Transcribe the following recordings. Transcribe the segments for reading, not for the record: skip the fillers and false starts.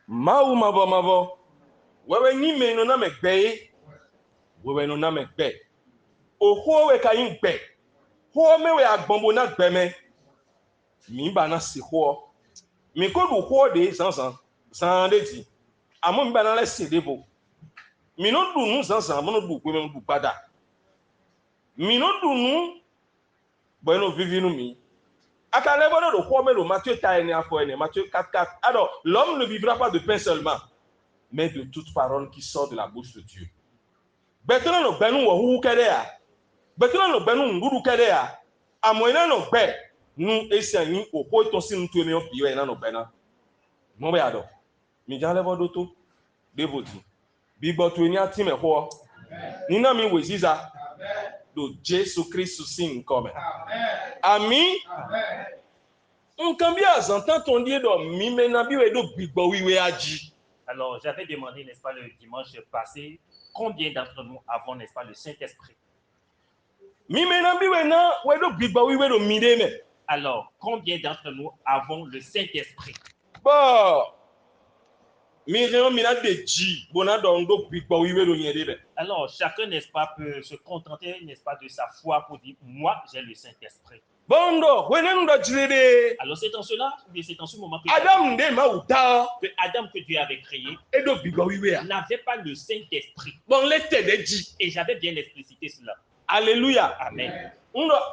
Maou mavo. Wewe ni me no na me gbe. Wewe no na me gbe. Oho we ka yin gbe. Ho me we agbombo na gbe me. Mi ba na si ho. Mi ko du ho de san de ti. Amo mi ba na le si de bo. Mi no du nu san mo no du pe me du pada. Mi no du nu bueno vivi nu mi. Akalebo de ho me lo Matthieu ta eni afo eni Matthieu 4:4. Alors, l'homme ne vivra pas de pain seulement, mais de toute parole qui sort de la bouche de Dieu. Betona no benu wo hu kede ya. Betona no benu nguru kede ya. Amoina no be nu esiani opo to sin tu emi o piwe na no bena. Mo be ado. Mi jan lebo do to devoti. Bi gbo tu eni ati me ho. Ni na mi we ziza. Do Jésus Christ sin come. Ami. Nkan bi azantan ton die do mi mena bi we do gbigbo wiwe aji. Alors, j'avais demandé, n'est-ce pas, le dimanche passé, combien d'entre nous avons, n'est-ce pas, le Saint-Esprit? Alors, combien d'entre nous avons le Saint-Esprit? Alors, chacun, n'est-ce pas, peut se contenter, n'est-ce pas, de sa foi pour dire, moi, j'ai le Saint-Esprit. Alors, c'est en cela, mais c'est en ce moment que Adam que Dieu avait créé n'avait pas le Saint-Esprit. Et j'avais bien explicité cela. Alléluia. Amen. Alors,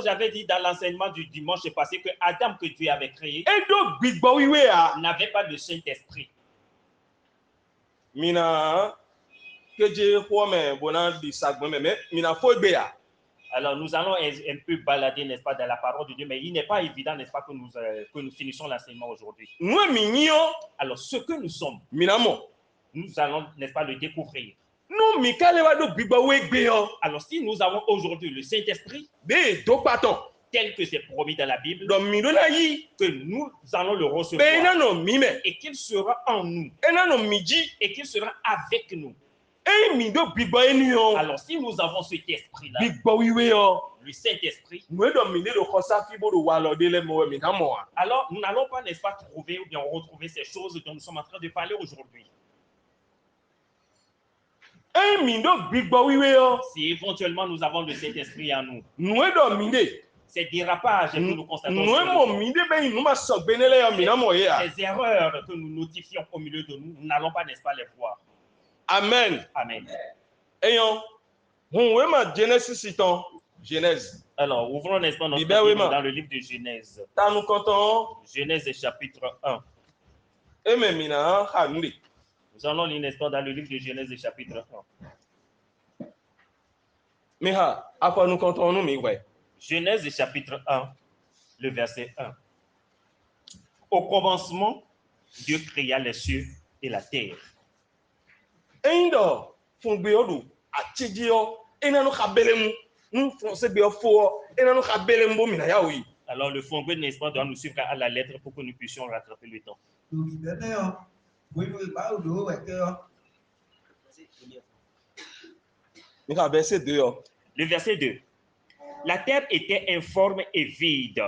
j'avais dit dans l'enseignement du dimanche passé que Adam que Dieu avait créé n'avait pas le Saint-Esprit. Alors, nous allons un peu balader, n'est-ce pas, dans la parole de Dieu, mais il n'est pas évident, n'est-ce pas, que nous finissons l'enseignement aujourd'hui. Alors, ce que nous sommes, nous allons, n'est-ce pas, le découvrir. Alors, si nous avons aujourd'hui le Saint-Esprit, tel que c'est promis dans la Bible, que nous allons le recevoir et qu'il sera en nous et qu'il sera avec nous. Alors, si nous avons cet esprit-là, le Saint-Esprit, alors nous n'allons pas, n'est-ce pas, trouver ou bien retrouver ces choses dont nous sommes en train de parler aujourd'hui. Si éventuellement nous avons le Saint-Esprit en nous, ces dérapages que nous constatons, ces erreurs que nous notifions au milieu de nous, nous n'allons pas, n'est-ce pas, les voir. Amen. Amen. Genèse. Alors, ouvrons, n'est-ce pas, notre Bible dans le livre de Genèse. Genèse chapitre 1. Nous allons lire, n'est-ce pas, dans le livre de Genèse chapitre 1. Genèse chapitre 1, le verset 1. Au commencement, Dieu créa les cieux et la terre. Alors, le fongbe, n'est-ce pas, doit nous suivre à la lettre pour que nous puissions rattraper le temps. Le verset 2. La terre était informe et vide.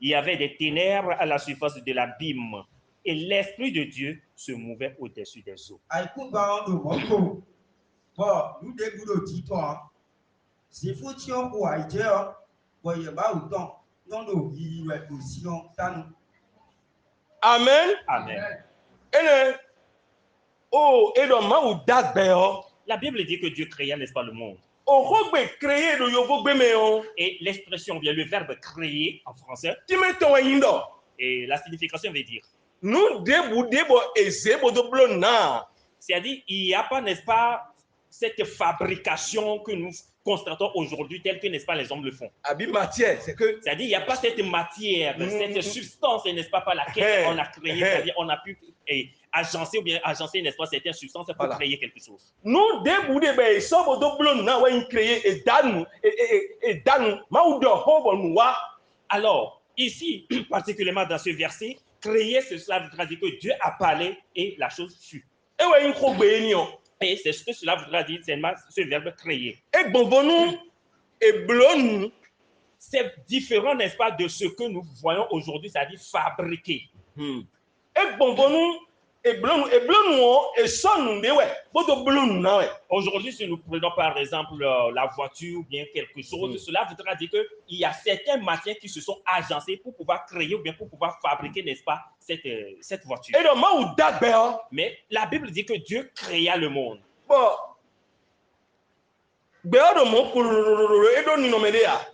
Il y avait des ténèbres à la surface de l'abîme. Et l'Esprit de Dieu se mouvait au-dessus des eaux. Amen. Amen. La Bible dit que Dieu créa, n'est-ce pas, le monde. Et l'expression, bien le verbe créer en français, et la signification veut dire, c'est-à-dire, il n'y a pas, n'est-ce pas, cette fabrication que nous constatons aujourd'hui telle que, n'est-ce pas, les hommes le font. C'est-à-dire, il n'y a pas cette matière, cette substance, n'est-ce pas, par laquelle on a créé, c'est-à-dire, on a pu agencer ou bien agencer, n'est-ce pas, certaines substances pour créer quelque chose. Alors, ici, particulièrement dans ce verset, créer, cela voudra dire que Dieu a parlé et la chose fut. Et c'est ce que cela voudra dire, c'est ce verbe créer. C'est différent, n'est-ce pas, de ce que nous voyons aujourd'hui, c'est-à-dire fabriquer. Aujourd'hui, si nous prenons par exemple la voiture ou bien quelque chose, cela voudra dire qu'il y a certains matières qui se sont agencées pour pouvoir créer ou bien pour pouvoir fabriquer, n'est-ce pas, cette voiture. Mais la Bible dit que Dieu créa le monde.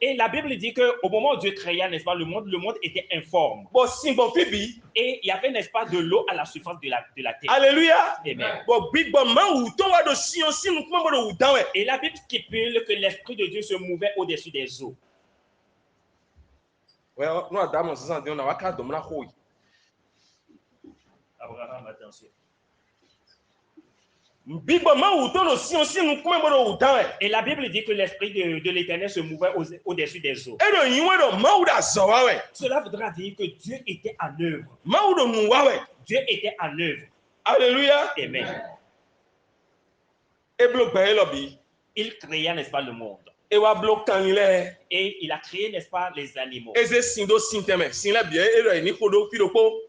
Et la Bible dit qu'au moment où Dieu créa, n'est-ce pas, le monde était informe. Et il y avait, n'est-ce pas, de l'eau à la surface de la terre. Alléluia. Amen. Et la Bible stipule que l'Esprit de Dieu se mouvait au-dessus des eaux. Abraham, attention. Et la Bible dit que l'Esprit de l'Éternel se mouvait au-dessus des eaux. Cela voudra dire que Dieu était en œuvre. Dieu était en œuvre. Alléluia. Amen. Il créa, n'est-ce pas, le monde. Et il a créé, n'est-ce pas, les animaux.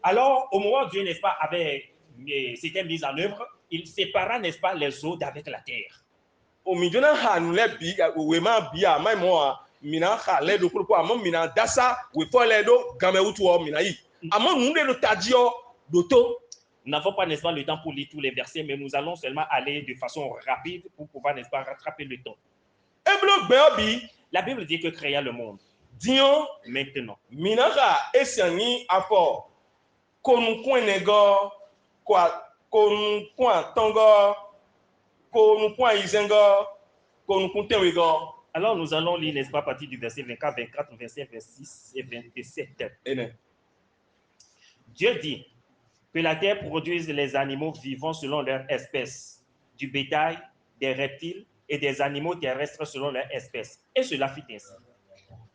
Alors, au moment où Dieu, n'est-ce pas, s'était mis en œuvre, il sépara, n'est-ce pas, les eaux d'avec la terre. Nous n'avons pas, n'est-ce pas, le temps pour lire tous les versets, mais nous allons seulement aller de façon rapide pour pouvoir, n'est-ce pas, rattraper le temps. La Bible dit que créa le monde. Maintenant. Alors nous allons lire, n'est-ce pas, à partir du verset 24, 24, 25, 26 et 27. Amen. Dieu dit que la terre produise les animaux vivants selon leur espèce, du bétail, des reptiles et des animaux terrestres selon leur espèce. Et cela fit ainsi.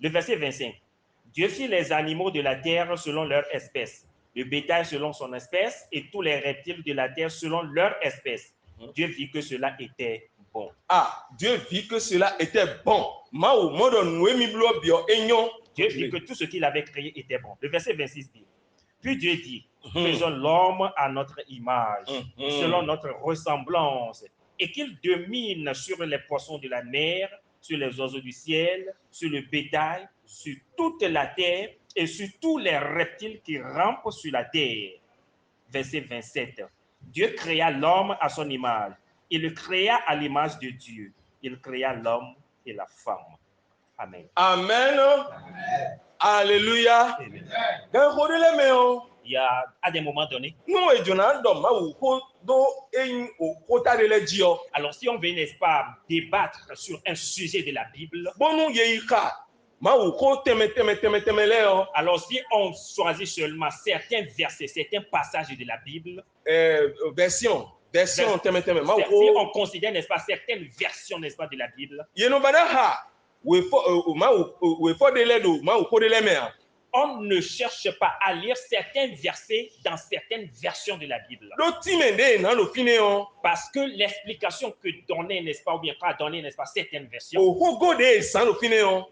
Le verset 25. Dieu fit les animaux de la terre selon leur espèce, le bétail selon son espèce et tous les reptiles de la terre selon leur espèce. Dieu vit que cela était bon. Dieu vit que cela était bon. Dieu vit que tout ce qu'il avait créé était bon. Le verset 26 dit, puis Dieu dit, faisons l'homme à notre image, selon notre ressemblance, et qu'il domine sur les poissons de la mer, sur les oiseaux du ciel, sur le bétail, sur toute la terre et sur tous les reptiles qui rampent sur la terre. Verset 27. Dieu créa l'homme à son image. Il le créa à l'image de Dieu. Il créa l'homme et la femme. Amen. Amen. Amen. Alléluia. Amen. Il y a à des moments donnés. Alors si on veut, n'est-ce pas, débattre sur un sujet de la Bible, alors si on choisit seulement certains versets, certains passages de la Bible, si on considère, n'est-ce pas, certaines versions, n'est-ce pas, de la Bible, on ne cherche pas à lire certains versets dans certaines versions de la Bible. Parce que l'explication que donnait, n'est-ce pas, ou bien pas donner, n'est-ce pas, certaines versions,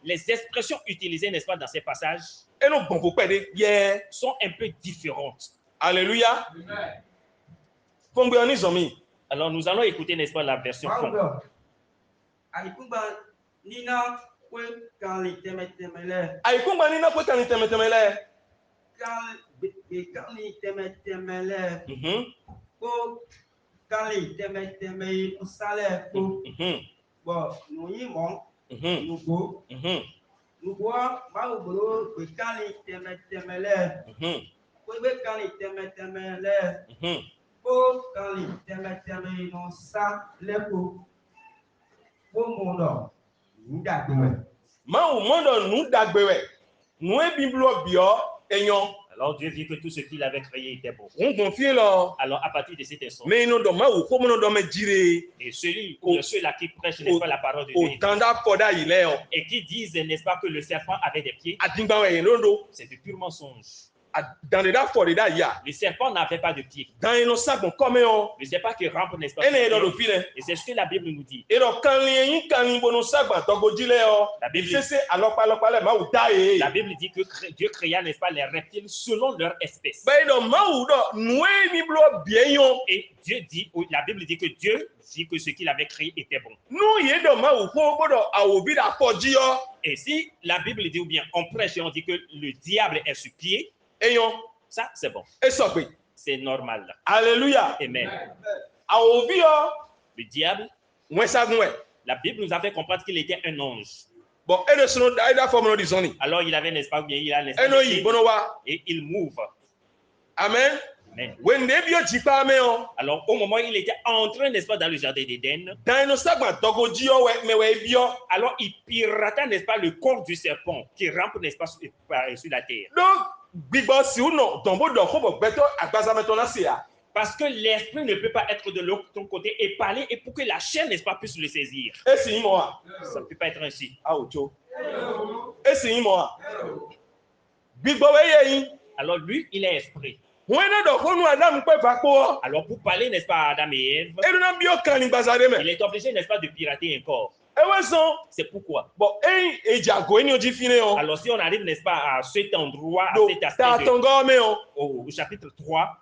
les expressions utilisées, n'est-ce pas, dans ces passages, sont un peu différentes. Alléluia. Alors nous allons écouter, n'est-ce pas, la version fond. Alors Dieu vit que tout ce qu'il avait créé était bon. Alors à partir de cet instant, et ceux-là qui prêchent, n'est-ce pas, la parole de Dieu et qui disent, n'est-ce pas, que le serpent avait des pieds, c'est du pur mensonge. dans les dates fortes, le serpent n'avait pas de pied. dans les noces bon comme on. Le serpent qui rampe, n'est-ce pas? Et les dans le filet. Et c'est ce que la Bible nous dit. Et donc quand les bonos bon togo dit La Bible. c'est alors pas ma ou taille. La Bible dit que Dieu créa, n'est-ce pas, les reptiles selon leur espèce. Ben donc ma ou do noué ni blo bien yon. Et Dieu dit, la Bible dit que Dieu dit que ce qu'il avait créé était bon. Nous y est donc ma ou ko bodo a obi da podji yo. Et si la Bible dit ou bien on prêche et on dit que le diable est sur pied, et yon, ça c'est bon. Et ça c'est normal. Alléluia. Amen. A obi yo, le diable, moi ça moi. La Bible nous a fait comprendre qu'il était un ange. Bon, et de son da forme no disoni. Alors il avait, n'est-ce pas, ou bien il a, n'est-ce pas, et il move. Amen. Amen. Alors au moment où il était entré, n'est-ce pas, dans le jardin d'Éden, alors il pirata, n'est-ce pas, le corps du serpent qui rampe, n'est-ce pas, sur la terre. Parce que l'esprit ne peut pas être de l'autre côté et parler, et pour que la chair, n'est-ce pas, puisse le saisir. Ça ne peut pas être ainsi. Alors lui, il est esprit. Alors pour parler, n'est-ce pas, à Adam et Ève, il est obligé, n'est-ce pas, de pirater un corps. C'est pourquoi. Alors si on arrive, n'est-ce pas, à cet endroit, à cet aspect au chapitre 3,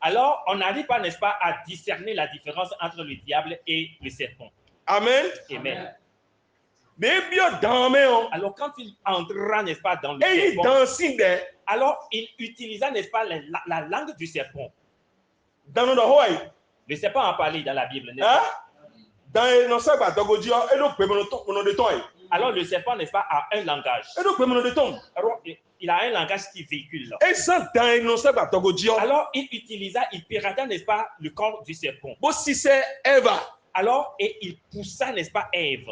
alors on n'arrive pas, n'est-ce pas, à discerner la différence entre le diable et le serpent. Amen. Amen. Alors quand il entra, n'est-ce pas, dans le serpent, alors il utilisa, n'est-ce pas, la langue du serpent. Le serpent a parlé dans la Bible, n'est-ce pas? Alors le serpent, n'est-ce pas, a un langage. Alors, il a un langage qui véhicule. Alors il utilisa, il pirata, n'est-ce pas, le corps du serpent. Alors, et il poussa, n'est-ce pas, Ève.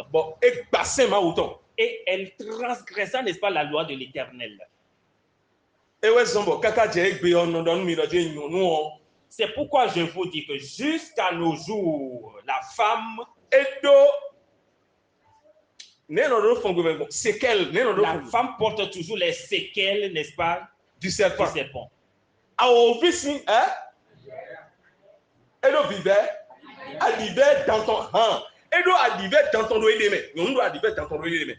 Et elle transgressa, n'est-ce pas, la loi de l'Éternel. C'est pourquoi je vous dis que jusqu'à nos jours, la femme porte toujours les séquelles, n'est-ce pas, du serpent.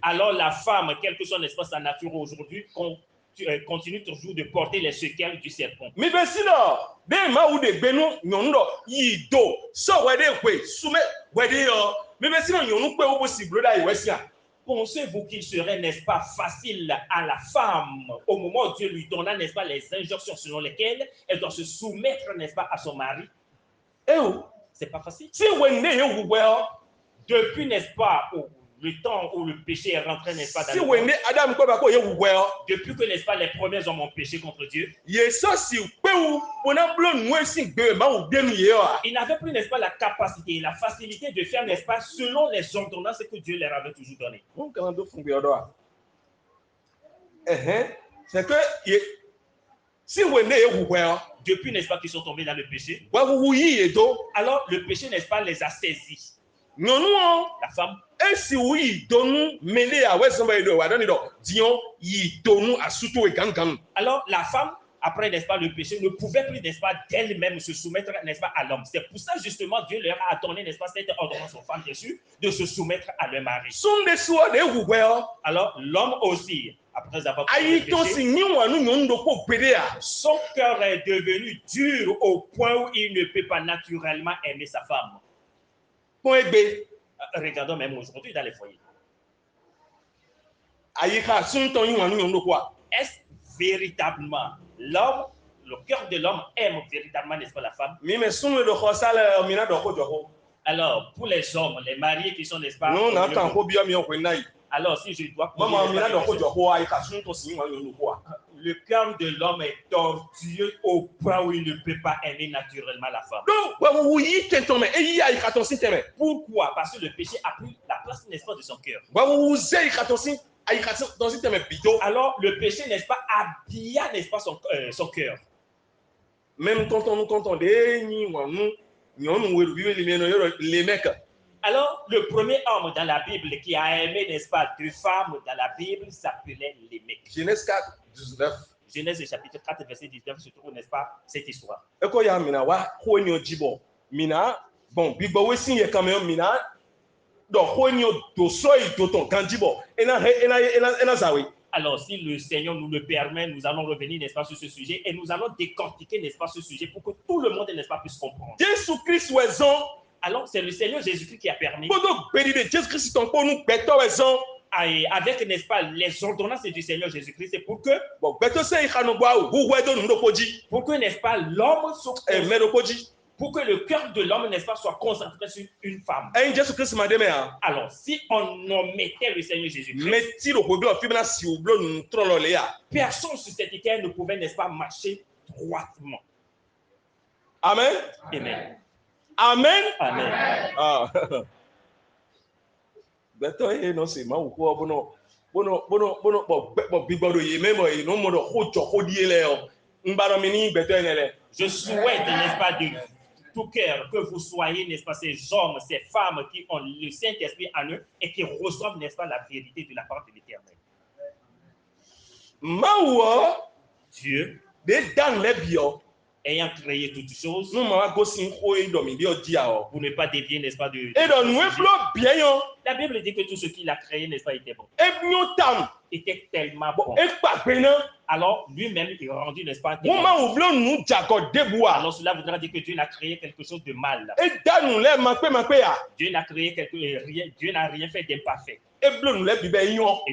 Alors la femme, quelle que soit, n'est-ce pas, sa nature aujourd'hui, continue toujours de porter les séquelles du serpent. Pensez-vous qu'il serait, n'est-ce pas, facile à la femme, au moment où Dieu lui donna, n'est-ce pas, les injonctions selon lesquelles elle doit se soumettre, n'est-ce pas, à son mari? C'est pas facile. Depuis, n'est-ce pas, le temps où le péché est rentré, n'est-ce pas, dans le monde, depuis que, n'est-ce pas, les premiers hommes ont péché contre Dieu, il n'avait plus, n'est-ce pas, la capacité, la facilité de faire, n'est-ce pas, selon les ordonnances que Dieu leur avait toujours données. C'est que depuis, n'est-ce pas, qu'ils sont tombés dans le péché, alors le péché, n'est-ce pas, les a saisis. La femme, alors la femme, après, n'est-ce pas, le péché ne pouvait plus, n'est-ce pas, d'elle-même se soumettre, n'est-ce pas, à l'homme. C'est pour ça, justement, Dieu leur a donné, n'est-ce pas, cette ordonnance aux femmes, bien sûr, de se soumettre à leur mari. Alors, l'homme aussi, après avoir commis le péché, son cœur est devenu dur au point où il ne peut pas naturellement aimer sa femme. Regardons même aujourd'hui dans les foyers. Est-ce véritablement l'homme, le cœur de l'homme aime véritablement, n'est-ce pas, la femme? Alors, pour les hommes, les mariés qui sont, n'est-ce pas, alors si je dois le cœur de l'homme est tortueux au point où il ne peut pas aimer naturellement la femme. Pourquoi? Parce que le péché a pris la place, n'est-ce pas, de son cœur. Alors le péché, n'est-ce pas, habilla, n'est-ce pas, son cœur. Même quand on les mecs, Alors, le premier homme dans la Bible qui a aimé, n'est-ce pas, 2 femmes dans la Bible s'appelait Lémec. Genèse 4, 19. Genèse chapitre 4, verset 19 se trouve, n'est-ce pas, cette histoire. Eko ya mina wa ho ni ojibo. Mina bon bigbo we sin ye kan me mina do ho ni do so yi do ton kan jibo. Ena zawe. Alors, si le Seigneur nous le permet, nous allons revenir, n'est-ce pas, sur ce sujet et nous allons décortiquer, n'est-ce pas, ce sujet pour que tout le monde, n'est-ce pas, puisse comprendre. Jésus Christ wezon. Alors, c'est le Seigneur Jésus-Christ qui a permis. Jésus Christ ton pour nous beto wezon. Avec, n'est-ce pas, les ordonnances du Seigneur Jésus-Christ, c'est pour que, bon, pour que, n'est-ce pas, l'homme pour que le cœur de l'homme, n'est-ce pas, soit concentré sur une femme. Alors, si on omettait le Seigneur Jésus-Christ, personne sur cette terre ne pouvait, n'est-ce pas, marcher droitement. Amen. Amen. Amen. Amen. Ah. Beto e no se ma wo bono bigbodo ye memo e no mo do hojo hodie le o ngbaro mi ni beto enele. Je souhaite, n'est-ce pas, de tout cœur que vous soyez, n'est-ce pas, ces hommes, ces femmes qui ont le Saint-Esprit en eux et qui reçoivent, n'est-ce pas, la vérité de la part de l'Éternel. Mawo Dieu de dan le bio ayant créé toutes choses, nous ma go sin ho e do mi dio dia o. Pour ne pas dévier, n'est-ce pas, de e do nu flo bien yo. La Bible dit que tout ce qu'il a créé, n'est-ce pas, était bon. E bio tam était tellement bon. E pa pena. Alors, lui-même, il est rendu, n'est-ce pas, alors cela voudra dire que Dieu n'a créé quelque chose de mal. Dieu n'a créé Dieu n'a rien fait d'imparfait. Et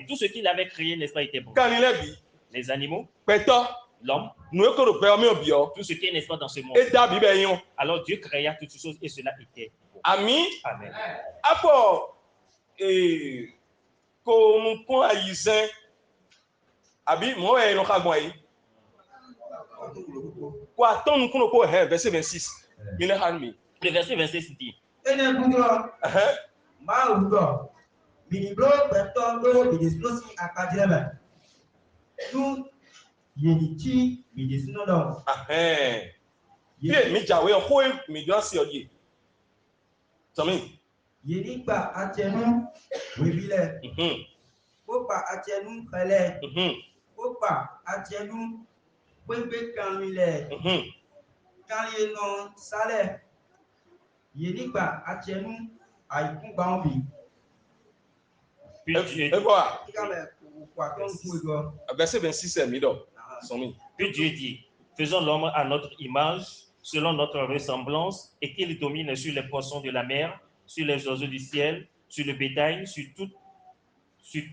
tout ce qu'il avait créé, n'est-ce pas, était bon. Les animaux, l'homme, tout ce qui est, n'est-ce pas, dans ce monde. Alors Dieu créa toutes ces choses et cela était bon. Amen. Amen. Après, comme on a Abi, moi, il y a un quoi, ton nous ko verset 26. Le verset 26 dit. Opa atienu gbegbe kan milẹ kan ye no sálẹ̀ yenigba atienu àìkún gba wọn bi. Verset 26 est mis donc. Puis Dieu dit, faisons l'homme à notre image, selon notre ressemblance, et qu'il domine sur les poissons de la mer, sur les oiseaux du ciel, sur le bétail, sur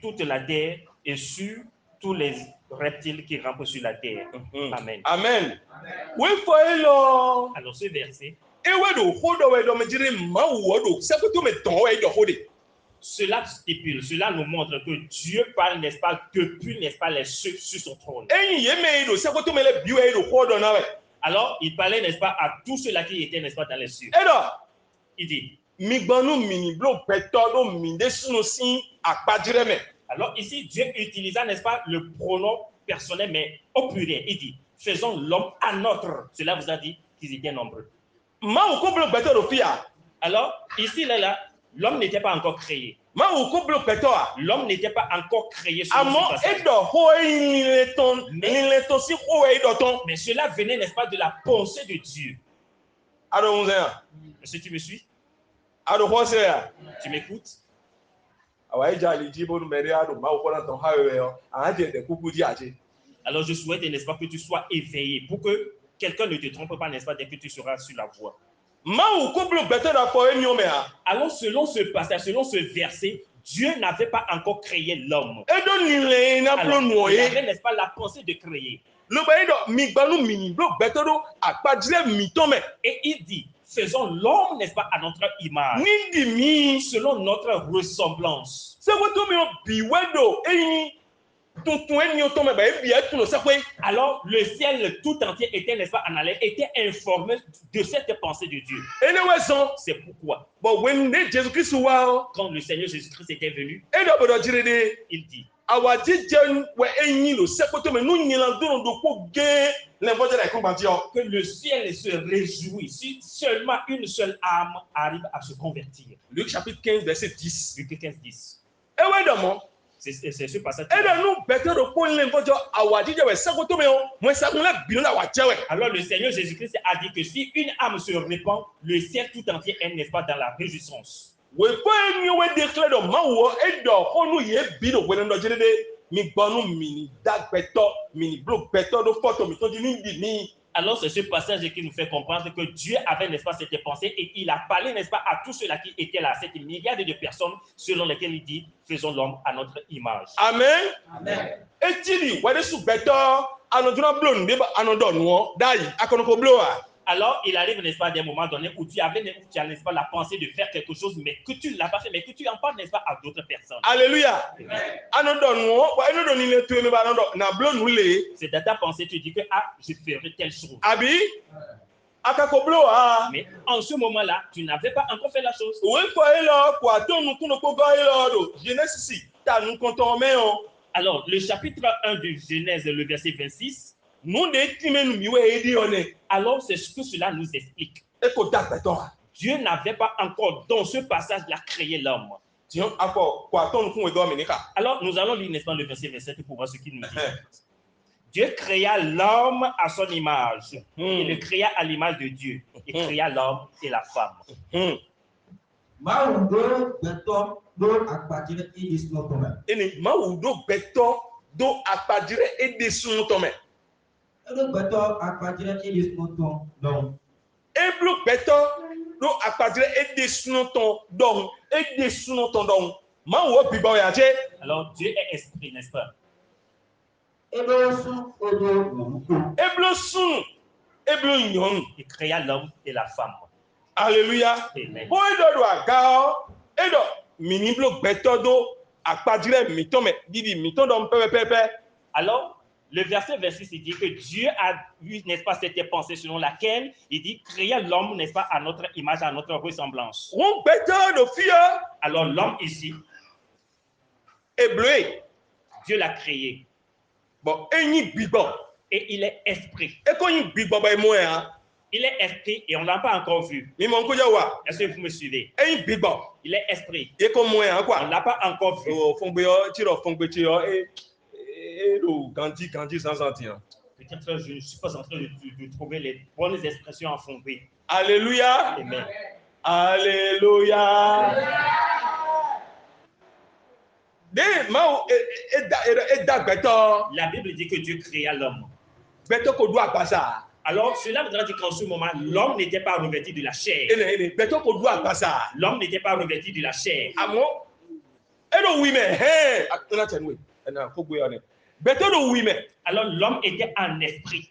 toute la terre et sur tous les reptiles qui rampent sur la terre. Amen. Amen. Oui, alors ce verset, cela stipule, cela nous montre que Dieu parle, n'est-ce pas, depuis, n'est-ce pas, les cieux sur son trône. Alors, il parlait, n'est-ce pas, à tous ceux-là qui étaient, n'est-ce pas, dans les cieux. Il dit, alors ici, Dieu utilisa, n'est-ce pas, le pronom personnel, mais au pluriel. Il dit, faisons l'homme à notre. Cela vous a dit qu'ils étaient nombreux. Alors, ici, là, l'homme n'était pas encore créé. L'homme n'était pas encore créé. Mais cela venait, n'est-ce pas, de la pensée de Dieu. Est-ce que tu me suis? Tu m'écoutes? Alors je souhaite, n'est-ce pas, que tu sois éveillé pour que quelqu'un ne te trompe pas, n'est-ce pas, dès que tu seras sur la voie. Alors selon ce passage, selon ce verset, Dieu n'avait pas encore créé l'homme. Il avait, n'est-ce pas, la pensée de créer. Et il dit, faisons l'homme, n'est-ce pas, à notre image, selon notre ressemblance. Alors le ciel tout entier était, n'est-ce pas, en alerte, était informé de cette pensée de Dieu. C'est pourquoi quand le Seigneur Jésus-Christ était venu, il dit, Que le ciel se réjouit si seulement une seule âme arrive à se convertir. Luc chapitre 15, verset 10. Luc 15, 10. C'est ce passage. Alors le Seigneur Jésus-Christ a dit que si une âme se répand, le ciel tout entier est, n'est-ce pas, dans la réjouissance. Alors c'est ce passage qui nous fait comprendre que Dieu avait, n'est-ce pas, cette pensée et il a parlé, n'est-ce pas, à tous ceux-là qui étaient là, cette milliards de personnes selon lesquelles il dit faisons l'homme à notre image. Amen. Amen. Alors, il arrive, n'est-ce pas, à des moments donnés où tu avais, n'est-ce pas, la pensée de faire quelque chose, mais que tu ne l'as pas fait, mais que tu en parles, n'est-ce pas, à d'autres personnes. Alléluia. C'est dans ta pensée, tu dis que, ah, je ferai telle chose. Mais en ce moment-là, tu n'avais pas encore fait la chose. Alors, le chapitre 1 de Genèse, le verset 26, alors c'est ce que cela nous explique. Dieu n'avait pas encore, dans ce passage-là, créé l'homme. Alors, nous allons lire, n'est-ce pas, le verset 27 pour voir ce qu'il nous dit. Dieu créa l'homme à son image. Il le créa à l'image de Dieu. Il créa l'homme et la femme. Alors Dieu est esprit, n'est-ce pas? Il créa l'homme et la femme. Alléluia. Amen. Alors, le verset 26, il dit que Dieu a eu, n'est-ce pas, cette pensée selon laquelle il dit créa l'homme, n'est-ce pas, à notre image, à notre ressemblance. Alors, l'homme ici, Dieu l'a créé. Et il est esprit. Il est esprit et on ne l'a pas encore vu. Est-ce que vous me suivez? Il est esprit. On ne l'a pas encore vu. Peut-être je ne suis pas en train de trouver les bonnes expressions en fondé. Alléluia. Amen. Alléluia. La Bible dit que Dieu créa l'homme. Alors, cela voudra dire qu'en ce moment, l'homme n'était pas revêtu de la chair. L'homme n'était pas revêtu de la chair. Alors, l'homme était en esprit.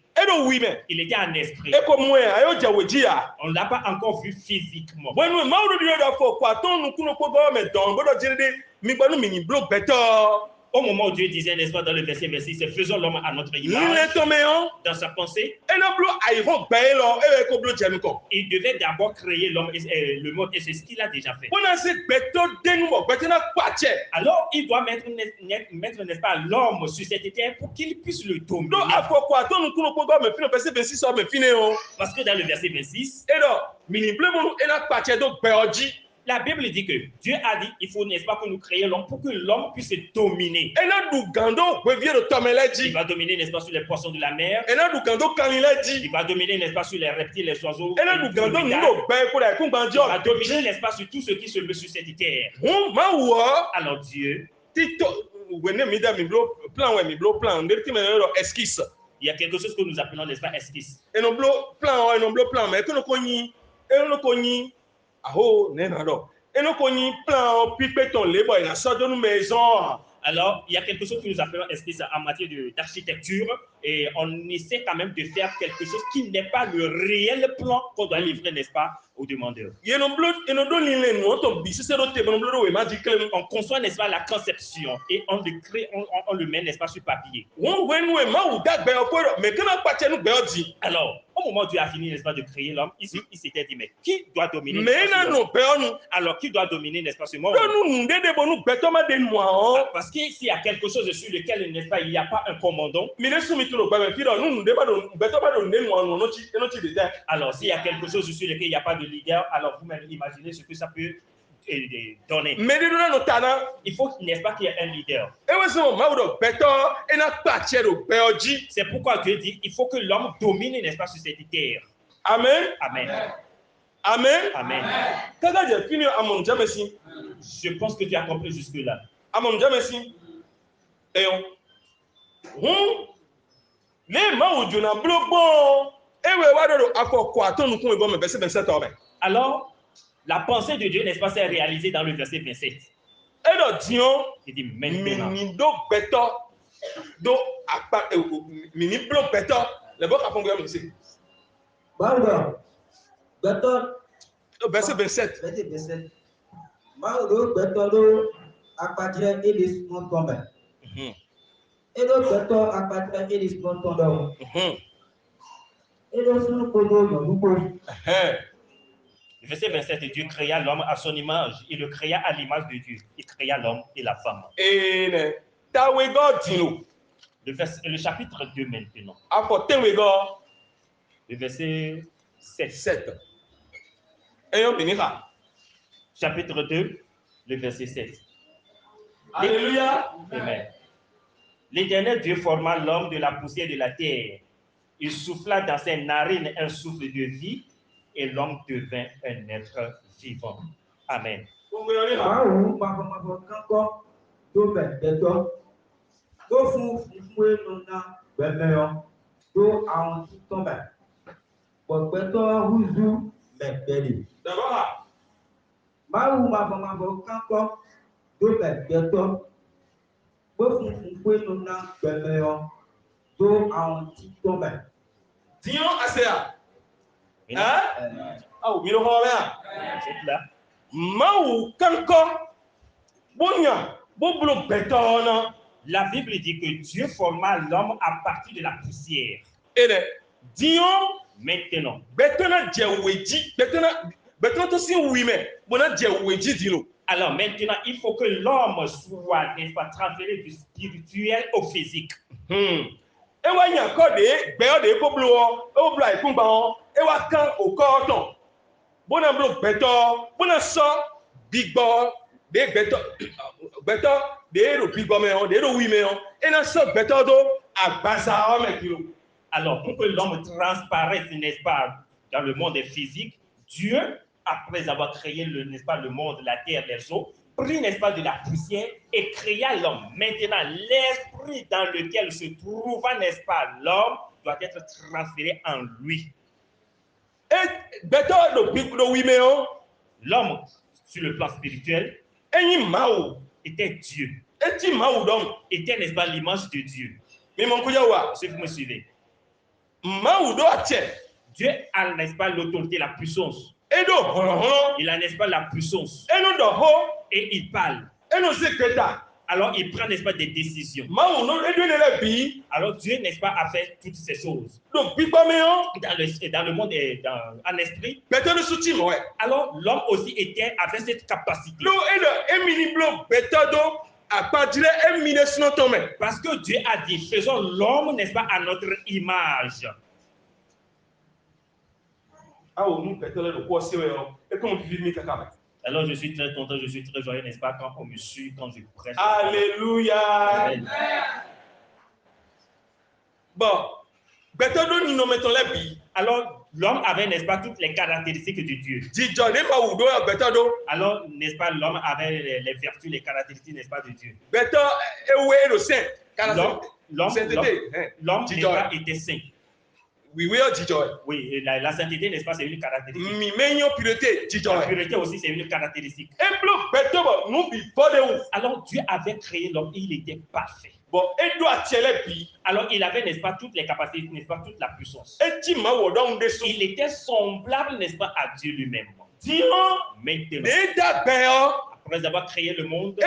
Il était en esprit. On ne l'a pas encore vu physiquement. Au moment où Dieu disait, n'est-ce pas, dans le verset 26, faisons l'homme à notre image, dans sa pensée, il devait d'abord créer l'homme, le monde, et c'est ce qu'il a déjà fait. Alors, il doit mettre, n'est-ce pas, l'homme sur cette terre pour qu'il puisse le dominer. Parce que dans le verset 26, la Bible dit que Dieu a dit, il faut, n'est-ce pas, que nous créions l'homme pour que l'homme puisse dominer. Il va dominer, n'est-ce pas, sur les poissons de la mer. Il va dominer, n'est-ce pas, sur les reptiles, les oiseaux. Il va dominer, n'est-ce pas, sur tout ce qui se veut sur cette terre. Alors Dieu, il y a quelque chose que nous appelons, n'est-ce pas, esquisse. Alors, il y a quelque chose que nous appelons esquisse en matière d'architecture et on essaie quand même de faire quelque chose qui n'est pas le réel plan qu'on doit livrer, n'est-ce pas, aux demandeurs. On conçoit, n'est-ce pas, la conception et on le crée, on le met, n'est-ce pas, sur papier. Alors, Au moment où Dieu a fini, n'est-ce pas, de créer l'homme, il s'était dit, mais qui doit dominer, n'est-ce pas, alors qui doit dominer, n'est-ce pas, ce monde? Parce que s'il y a quelque chose sur lequel, n'est-ce pas, il n'y a pas un commandant. Alors s'il y a quelque chose sur lequel il n'y a pas de leader, alors vous-même imaginez ce que ça peut donner. Il faut, n'est-ce pas, qu'il y ait un leader. C'est pourquoi Dieu dit il faut que l'homme domine, n'est-ce pas, sur cette terre. Amen. Amen. Amen. Amen. Je pense que tu as compris jusque-là. Alors, la pensée de Dieu, n'est-ce pas, s'est réalisée dans le verset 27. Il dit maintenant. Verset 27. Verset 27, Dieu créa l'homme à son image. Il le créa à l'image de Dieu. Il créa l'homme et la femme. Le chapitre 2 maintenant. Le verset 7. Chapitre 2, le verset 7. Alléluia. Amen. L'Éternel Dieu forma l'homme de la poussière de la terre. Il souffla dans ses narines un souffle de vie et l'homme devint un être vivant. Amen. La Bible dit que Dieu forma l'homme à partir de la poussière. Maintenant. Alors maintenant, il faut que l'homme soit, n'est-ce pas, transféré du spirituel au physique. Alors, pour que l'homme transparaisse, n'est-ce pas, dans le monde physique, Dieu, après avoir créé n'est-ce pas, le monde, la terre, les eaux, prit, n'est-ce pas, de la poussière et créa l'homme. Maintenant, l'esprit dans lequel se trouva, n'est-ce pas, l'homme doit être transféré en lui. L'homme, sur le plan spirituel, était Dieu. Était, n'est-ce pas, l'image de Dieu. Si vous me suivez. Dieu a, n'est-ce pas, l'autorité, la puissance. Il a, n'est-ce pas, la puissance. Et il parle. Alors il prend, n'est-ce pas, des décisions. Alors Dieu, n'est-ce pas, a fait toutes ces choses. Dans le monde, en esprit. Alors l'homme aussi avait cette capacité. Parce que Dieu a dit, faisons l'homme, n'est-ce pas, à notre image. Alors je suis très content, je suis très joyeux, n'est-ce pas, quand on me suit, quand je prêche. Alléluia. Amen. Bon. Alors l'homme avait, n'est-ce pas, toutes les caractéristiques de Dieu. Alors, n'est-ce pas, l'homme avait les vertus, les caractéristiques, n'est-ce pas, de Dieu. L'homme était saint. Oui, la sainteté, n'est-ce pas, c'est une caractéristique. La pureté aussi, c'est une caractéristique. Alors Dieu avait créé l'homme, il était parfait. Alors il avait, n'est-ce pas, toutes les capacités, n'est-ce pas, toute la puissance. Il était semblable, n'est-ce pas, à Dieu lui-même. Maintenant, après avoir créé le monde,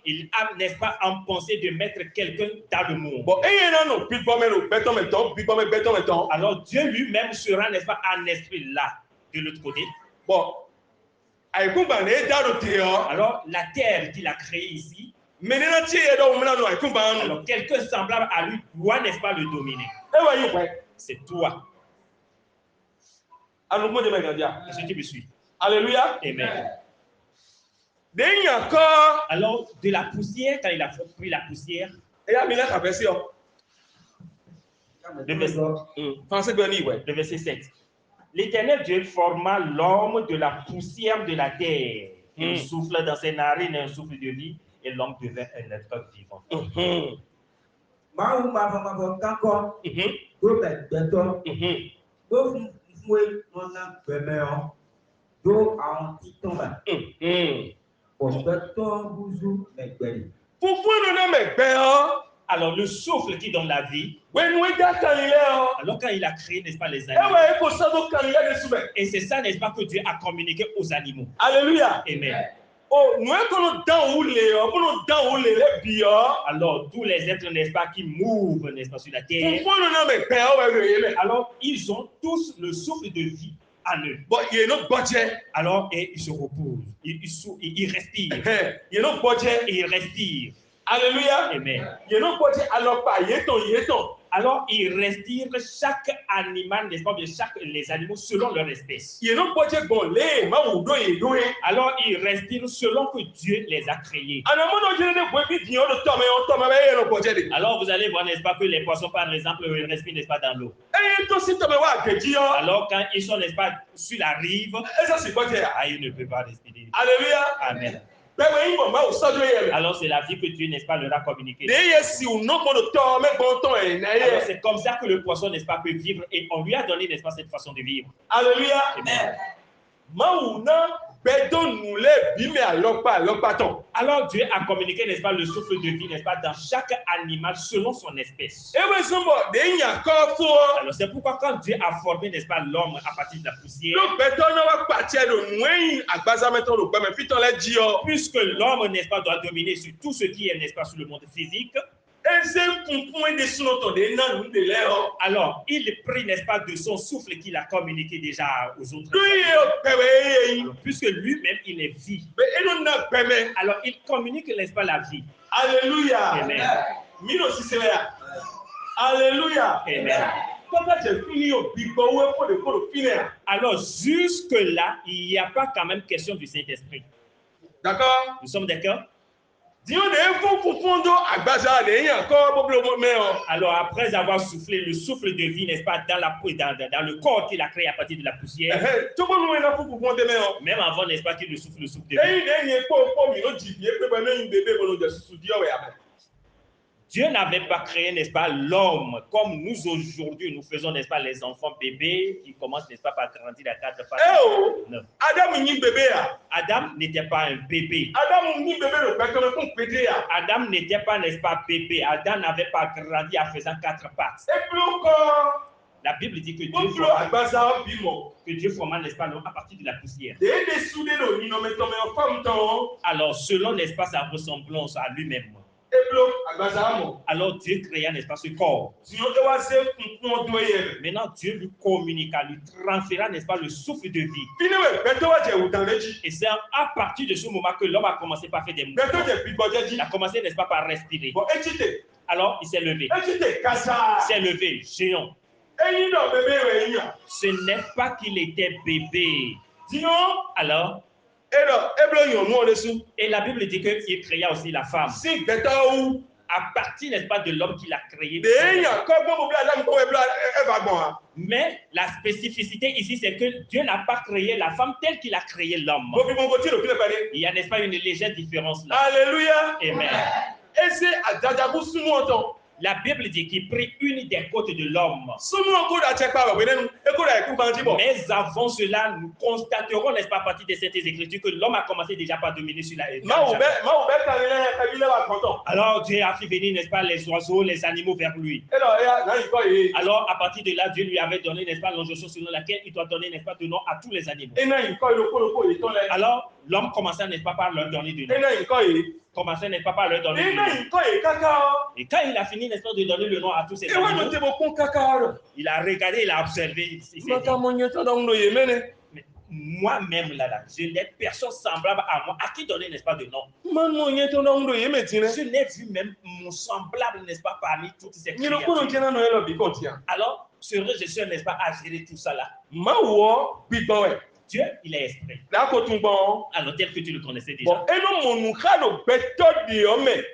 il a, n'est-ce pas, en pensée de mettre quelqu'un dans le monde. Alors Dieu lui-même sera, n'est-ce pas, un esprit là, de l'autre côté. Alors la terre qu'il a créée ici, alors quelqu'un semblable à lui doit, n'est-ce pas, le dominer. C'est toi. Est-ce que tu me suis? Alléluia. Amen. Alors, de la poussière, quand il a pris la poussière, le verset 7. L'Éternel Dieu forma l'homme de la poussière de la terre. Il souffla dans ses narines un souffle de vie et l'homme devint un être vivant. Alors le souffle qui donne la vie, alors quand il a créé, n'est-ce pas, les animaux, et c'est ça, n'est-ce pas, que Dieu a communiqué aux animaux. Alléluia. Amen. Alors tous les êtres, n'est-ce pas, qui mouvent, n'est-ce pas, sur la terre, alors ils ont tous le souffle de vie en eux. Alors, et ils se reposent, ils respirent. Ils respirent. Alléluia. Amen. Alors, ils respirent chaque animal, n'est-ce pas, les animaux selon leur espèce. Alors, ils respirent selon que Dieu les a créés. Alors, vous allez voir, n'est-ce pas, que les poissons, par exemple, ils respirent, n'est-ce pas, dans l'eau. Alors, quand ils sont, n'est-ce pas, sur la rive, ils ne peuvent pas respirer. Alléluia. Amen. Alors c'est la vie que Dieu, n'est-ce pas, leur a communiquée. Alors c'est comme ça que le poisson, n'est-ce pas, peut vivre, et on lui a donné, n'est-ce pas, cette façon de vivre. Alléluia. Amen. Alors Dieu a communiqué, n'est-ce pas, le souffle de vie, n'est-ce pas, dans chaque animal selon son espèce. Alors c'est pourquoi quand Dieu a formé, n'est-ce pas, l'homme à partir de la poussière, puisque l'homme, n'est-ce pas, doit dominer sur tout ce qui est, n'est-ce pas, sur le monde physique, alors il prit, n'est-ce pas, de son souffle qu'il a communiqué déjà aux autres. Alors, puisque lui-même il est vie, alors il communique, n'est-ce pas, la vie. Alléluia. Amen. Alléluia. Amen. Alors jusque-là, il n'y a pas quand même question du Saint-Esprit. D'accord? Nous sommes d'accord? Alors après avoir soufflé le souffle de vie, n'est-ce pas, dans le corps qu'il a créé à partir de la poussière, même avant, n'est-ce pas, qu'il le souffle de vie, Dieu n'avait pas créé, n'est-ce pas, l'homme comme nous aujourd'hui nous faisons, n'est-ce pas, les enfants bébés qui commencent, n'est-ce pas, par grandir à 4 pattes. Non. Adam n'était pas un bébé. Adam n'était pas, n'est-ce pas, bébé. Adam n'avait pas grandi en faisant 4 pattes. La Bible dit que Dieu forma, n'est-ce pas, l'homme à partir de la poussière. Alors selon, n'est-ce pas, sa ressemblance à lui-même. Alors Dieu créa, n'est-ce pas, ce corps. Maintenant Dieu lui communiqua, lui transféra, n'est-ce pas, le souffle de vie. Et c'est à partir de ce moment que l'homme a commencé par faire des mouvements. Il a commencé, n'est-ce pas, par respirer. Alors il s'est levé. Il s'est levé, géant. Ce n'est pas qu'il était bébé. Alors, et la Bible dit qu'il créa aussi la femme. À partir, n'est-ce pas, de l'homme qu'il a créé. Mais la spécificité ici, c'est que Dieu n'a pas créé la femme telle qu'il a créé l'homme. Il y a, n'est-ce pas, une légère différence là. Alléluia. Amen. La Bible dit qu'il prit une des côtes de l'homme. Mais avant cela, nous constaterons, n'est-ce pas, à partir des Saintes Écritures, que l'homme a commencé déjà par dominer sur la terre. Alors Dieu a fait venir, n'est-ce pas, les oiseaux, les animaux vers lui. Alors à partir de là, Dieu lui avait donné, n'est-ce pas, l'injonction selon laquelle il doit donner, n'est-ce pas, de nom à tous les animaux. Alors l'homme commençait, n'est-ce pas, par leur donner de nom. Commençait, n'est-ce pas, par leur donner de nom. Et quand il a fini, n'est-ce pas, de donner le nom à tous ces animaux, il a regardé, il a observé. Il s'est dit, mais moi-même, là, je n'ai personne semblable à moi. À qui donner, n'est-ce pas, de nom? Je n'ai vu même mon semblable, n'est-ce pas, parmi toutes ces créatures. Alors, serais-je sûr, n'est-ce pas, à gérer tout ça là? Dieu, il est esprit. Alors, tel que tu le connaissais déjà.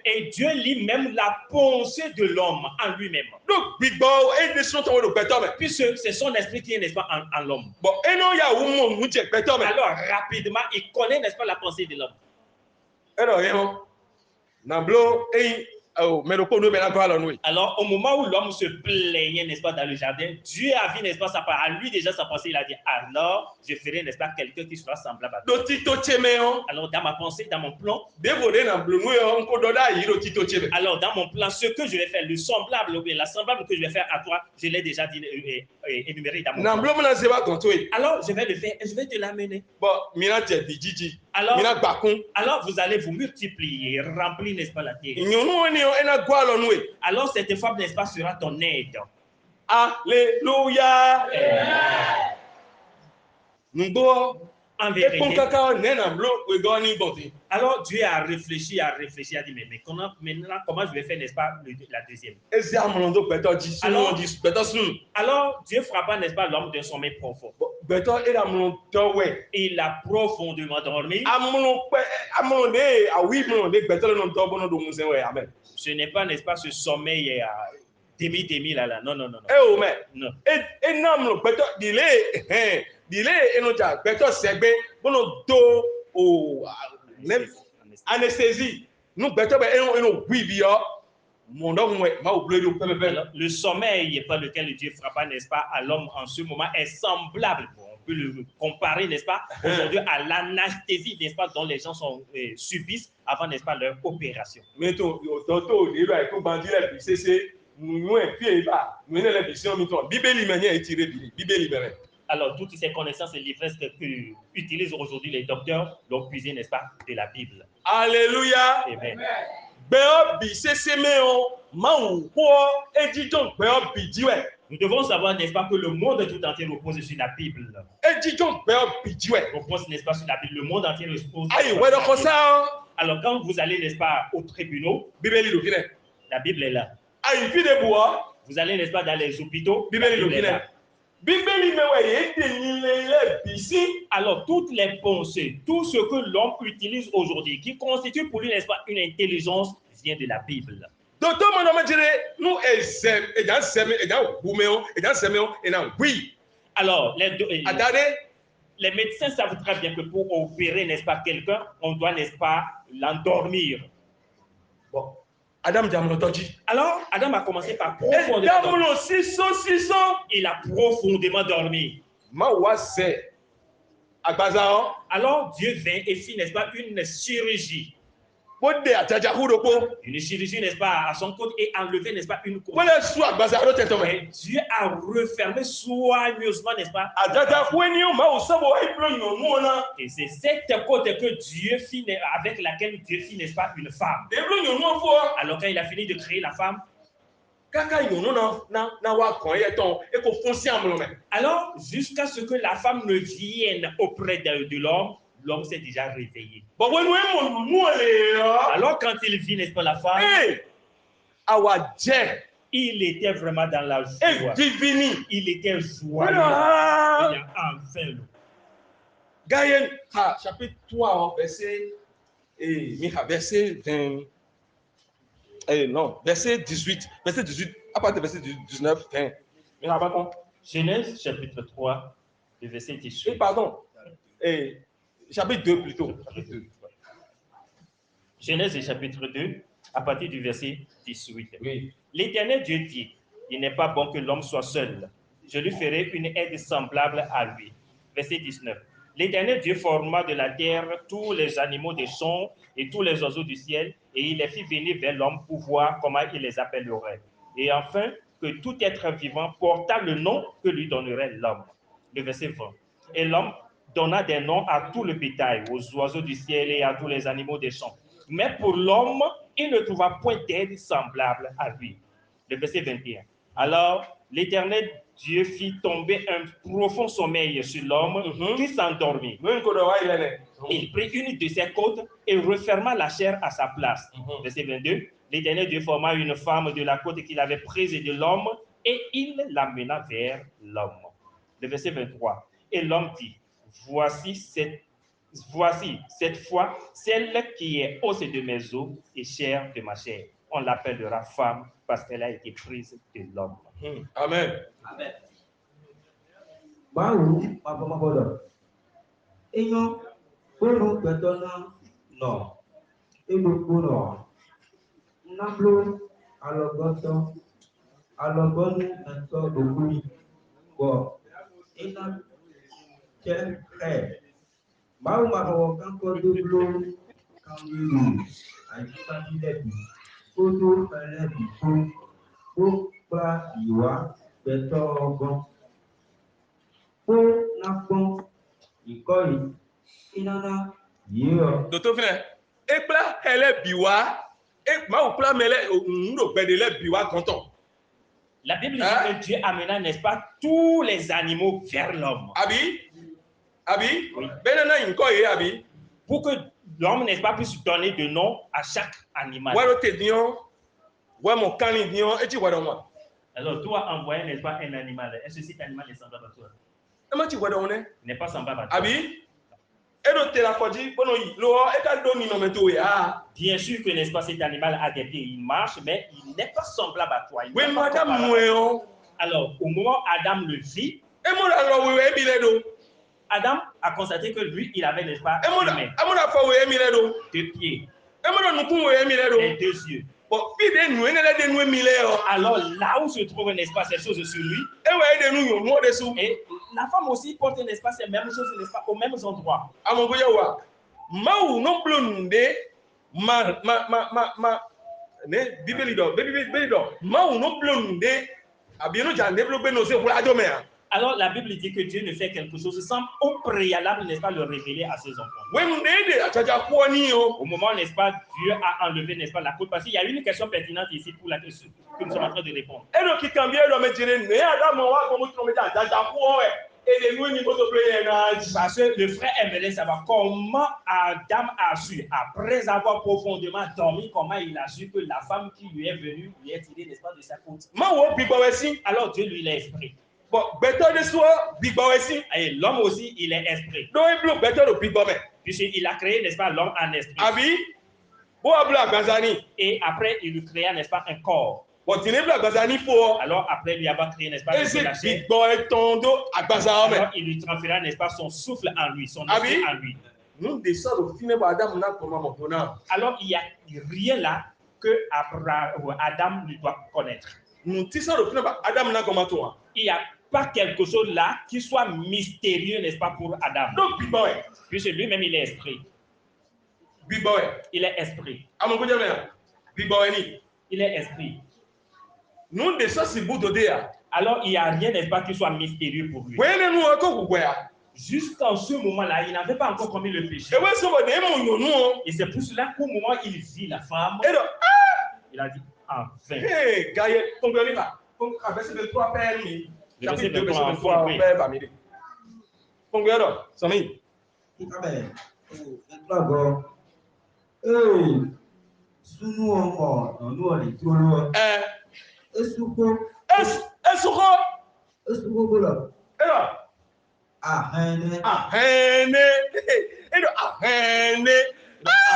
Et Dieu lit même la pensée de l'homme en lui-même. Puisque c'est son esprit qui est, n'est-ce pas, en l'homme. Alors, rapidement, il connaît, n'est-ce pas, la pensée de l'homme. Alors, au moment où l'homme se plaignait, n'est-ce pas, dans le jardin, Dieu a vu, n'est-ce pas, sa part. À lui déjà sa pensée, il a dit, alors, je ferai, n'est-ce pas, quelqu'un qui sera semblable à toi. Alors, dans ma pensée, dans mon plan, alors, dans mon plan, ce que je vais faire, le semblable, ou bien la semblable que je vais faire à toi, je l'ai déjà dit, énuméré dans mon plan. Alors, je vais le faire et je vais te l'amener. Alors, vous allez vous multiplier, remplir, n'est-ce pas, la terre. Alors, cette femme, n'est-ce pas, sera ton aide. Alléluia. En vérité. Alors, Dieu a réfléchi, a dit, mais maintenant, comment je vais faire, n'est-ce pas, la deuxième? Alors, Dieu frappa, n'est-ce pas, l'homme d'un sommeil profond. Il a profondément dormi. Ce n'est pas, n'est-ce pas, ce sommeil demi là. Non. Non. Anesthésie. Le sommeil par lequel Dieu frappa, n'est-ce pas, à l'homme en ce moment est semblable. On peut le comparer, n'est-ce pas, aujourd'hui à l'anesthésie, n'est-ce pas, dont les gens subissent avant, n'est-ce pas, leur opération. Alors, toutes ces connaissances et l'ivresse qu'utilisent aujourd'hui les docteurs l'ont puisé, n'est-ce pas, de la Bible. Alléluia. Amen. Nous devons savoir, n'est-ce pas, que le monde tout entier repose sur la Bible. Repose, n'est-ce pas, sur la Bible. Le monde entier repose sur la Bible. Alors, quand vous allez, n'est-ce pas, aux tribunaux, la Bible est là. Vous allez, n'est-ce pas, dans les hôpitaux, la Bible est là. Alors, toutes les pensées, tout ce que l'homme utilise aujourd'hui, qui constitue pour lui, n'est-ce pas, une intelligence, vient de la Bible. Alors, les médecins savent très bien que pour opérer, n'est-ce pas, quelqu'un, on doit, n'est-ce pas, l'endormir. Bon. Alors, Adam a commencé par profondément dormir. Il a profondément dormi. Alors, Dieu vint et fit, n'est-ce pas, une chirurgie. Une chirurgie, n'est-ce pas, à son côté et enlever, n'est-ce pas, une côte. Et Dieu a refermé soigneusement, n'est-ce pas. Et c'est cette côte que Dieu fit, avec laquelle Dieu fit, n'est-ce pas, une femme. Alors quand il a fini de créer la femme, alors jusqu'à ce que la femme ne vienne auprès de l'homme, l'homme s'est déjà réveillé. Alors quand il vit, n'est-ce pas, la femme, il était vraiment dans la joie. Il était joyeux. Il a enfin l'eau. Gaïen, chapitre 3, verset 18, à partir de verset 19, 20. Genèse, chapitre 3, verset 18. Chapitre 2 plutôt. Genèse, chapitre 2, à partir du verset 18. Oui. L'Éternel Dieu dit, il n'est pas bon que l'homme soit seul. Je lui ferai une aide semblable à lui. Verset 19. L'Éternel Dieu forma de la terre tous les animaux des champs et tous les oiseaux du ciel, et il les fit venir vers l'homme pour voir comment il les appellerait. Et enfin, que tout être vivant porta le nom que lui donnerait l'homme. Le verset 20. Et l'homme donna des noms à tout le bétail, aux oiseaux du ciel et à tous les animaux des champs. Mais pour l'homme, il ne trouva point d'aide semblable à lui. Le verset 21. Alors, l'Éternel Dieu fit tomber un profond sommeil sur l'homme qui s'endormit. Il prit une de ses côtes et referma la chair à sa place. Verset 22. L'Éternel Dieu forma une femme de la côte qu'il avait prise de l'homme et il l'amena vers l'homme. Le verset 23. Et l'homme dit, voici cette fois celle qui est os de mes os et chair de ma chair. On l'appellera femme parce qu'elle a été prise de l'homme. Amen. Amen. Bawo mabodo. Eyo kono betona no. Ebo kono. Nablo alogoto alogonu ento dokuri. Bo ina che he. Bawo mabodo kanko dublo kanwiru. Ajuta dilebi. Kodo pelebi ko pra iwa betogon. Docteur frère, ekpla hele biwa, ma okpla mele ndo bedele biwa konton. La Bible dit que Dieu amena, n'est-ce pas, tous les animaux vers l'homme. Abi? Oui. Benana inkoye abi? Pour que l'homme, n'est-ce pas, puisse donner de nom à chaque animal. Waro te dion, wa mon kani dion, et tu vois moi. Alors, toi, envoyer, n'est-ce pas, un animal. Est-ce que cet animal est semblable à toi? Ema tu vois on est? N'est pas semblable à toi. Abi? Edo te la koji, bono yi, lo eka do ni no mento ya. Bien sûr que, n'est-ce pas, cet animal a des pieds, il marche, mais il n'est pas semblable à toi. Oui, madame Mouéon. Alors, au moment où Adam le vit, Adam a constaté que lui, il avait, n'est-ce pas, deux pieds et deux yeux. Alors là où se trouve, n'est-ce pas, ces choses sur lui, et la femme aussi porte, n'est-ce pas, ces mêmes choses, n'est-ce pas, aux mêmes endroits. Alors la Bible dit que Dieu ne fait quelque chose sans au préalable, n'est-ce pas, le révéler à ses enfants. Au moment, n'est-ce pas, Dieu a enlevé, n'est-ce pas, la côte, parce qu'il y a une question pertinente ici pour la question que nous sommes en train de répondre. Parce que le frère aimerait savoir comment Adam a su, après avoir profondément dormi, comment il a su que la femme qui lui est venue lui est tirée, n'est-ce pas, de sa côte. Alors Dieu lui l'a esprit. Bon, et l'homme aussi, il est esprit. Puisqu'il a créé, n'est-ce pas, l'homme en esprit. Et après, il lui créa, n'est-ce pas, un corps. Alors après lui avoir créé, n'est-ce pas, la chair, alors il lui transféra, n'est-ce pas, son souffle en lui, son esprit en lui. Alors il n'y a rien là que Adam lui doit connaître. Il n'y a pas quelque chose là qui soit mystérieux, n'est-ce pas, pour Adam. Puisque lui-même, il est esprit. Il est esprit. Il est esprit. Alors, il n'y a rien, n'est-ce pas, qui soit mystérieux pour lui. Jusqu'en ce moment-là, il n'avait pas encore commis le péché. Et c'est pour cela qu'au moment où il vit la femme, il a dit, enfin. Le verset 23, enfin, oui.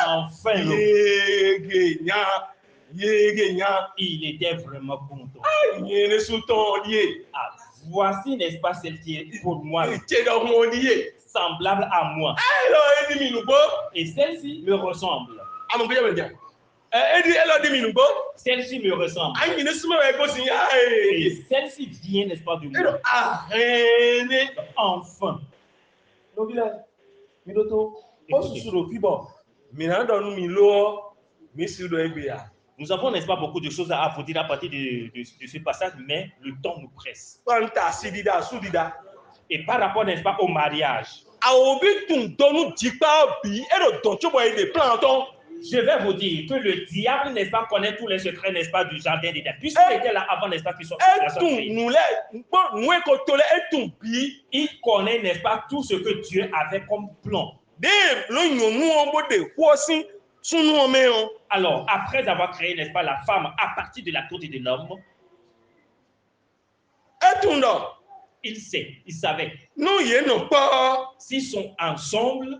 Enfin, il était vraiment content. Voici, n'est-ce pas, celle qui est pour moi semblable à moi. Et celle-ci me ressemble. Celle-ci me ressemble. Et celle-ci vient, n'est-ce pas, de moi. Enfin. Nous avons, n'est-ce pas, beaucoup de choses à vous dire à partir de ce passage, mais le temps nous presse. Et par rapport, n'est-ce pas, au mariage, Je vais vous dire que le diable, n'est-ce pas, connaît tous les secrets, n'est-ce pas, du jardin d'Éden. Puisqu'il était là avant, n'est-ce pas, qu'ils soient créés. Il connaît, n'est-ce pas, tout ce que Dieu avait comme plan. Alors, après avoir créé, n'est-ce pas, la femme à partir de la côte de l'homme, il sait, il savait. S'ils sont ensemble,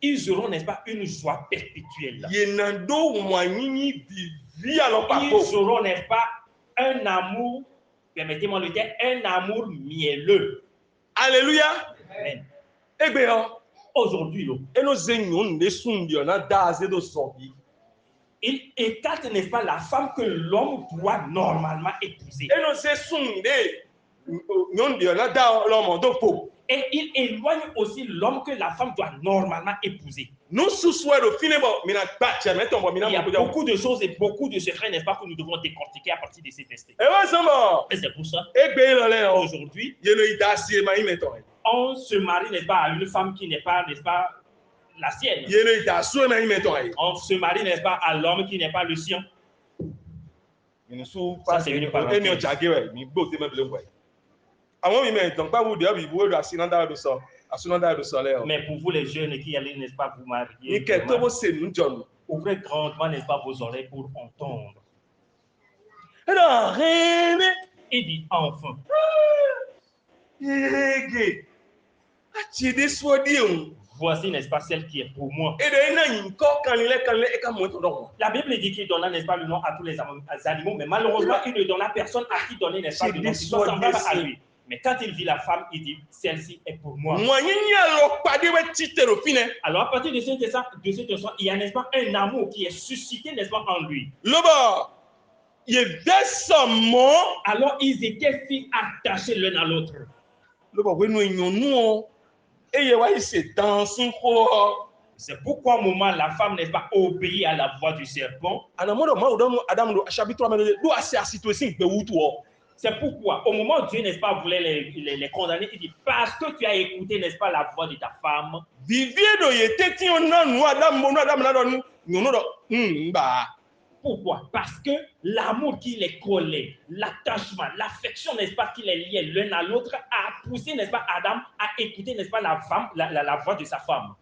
ils auront, n'est-ce pas, une joie perpétuelle. Ils auront, n'est-ce pas, un amour, permettez-moi le dire, un amour mielleux. Alléluia. Amen. Aujourd'hui, il écarte, n'est-ce pas, la femme que l'homme doit normalement épouser. Et il éloigne aussi l'homme que la femme doit normalement épouser. Il y a beaucoup de choses et beaucoup de secrets, n'est-ce pas, que nous devons décortiquer à partir de ces tests. Et c'est pour ça aujourd'hui, on se marie, n'est-ce pas, à une femme qui n'est pas, n'est-ce pas, la sienne. On se marie, n'est-ce pas, à l'homme qui n'est pas le sien. Ça, c'est une parenthèse. Mais pour vous les jeunes qui allez, n'est-ce pas, vous marier, ouvrez grandement, n'est-ce pas, vos oreilles pour entendre. Il dit enfin. Voici, n'est-ce pas, celle qui est pour moi. La Bible dit qu'il donna, n'est-ce pas, le nom à tous les animaux, mais malheureusement, il ne donna personne à qui donner, n'est-ce pas, le nom qui soit semblable à lui. Mais quand il vit la femme, il dit, celle-ci est pour moi. Alors à partir de cet instant, il y a, n'est-ce pas, un amour qui est suscité, n'est-ce pas, en lui. Alors ils étaient si attachés l'un à l'autre. C'est pourquoi au moment la femme n'est pas obéie à la voix du serpent. C'est pourquoi au moment où Dieu, n'est-ce pas, voulait les condamner, il dit parce que tu as écouté, n'est-ce pas, la voix de ta femme. Pourquoi? Parce que l'amour qui les collait, l'attachement, l'affection, n'est-ce pas, qui les liait l'un à l'autre, a poussé, n'est-ce pas, Adam à écouter, n'est-ce pas, la voix de sa femme.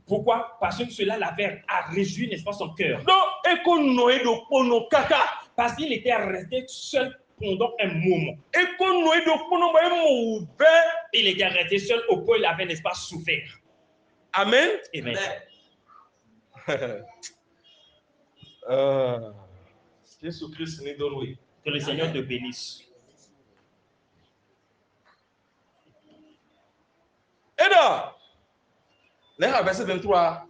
Pourquoi? Parce que cela l'avait réjoui, n'est-ce pas, son cœur. Parce qu'il était resté seul pendant un moment. Il était resté seul au point où il avait, n'est-ce pas, souffert. Amen. Amen. Que le Seigneur te bénisse. Et là, verset 23.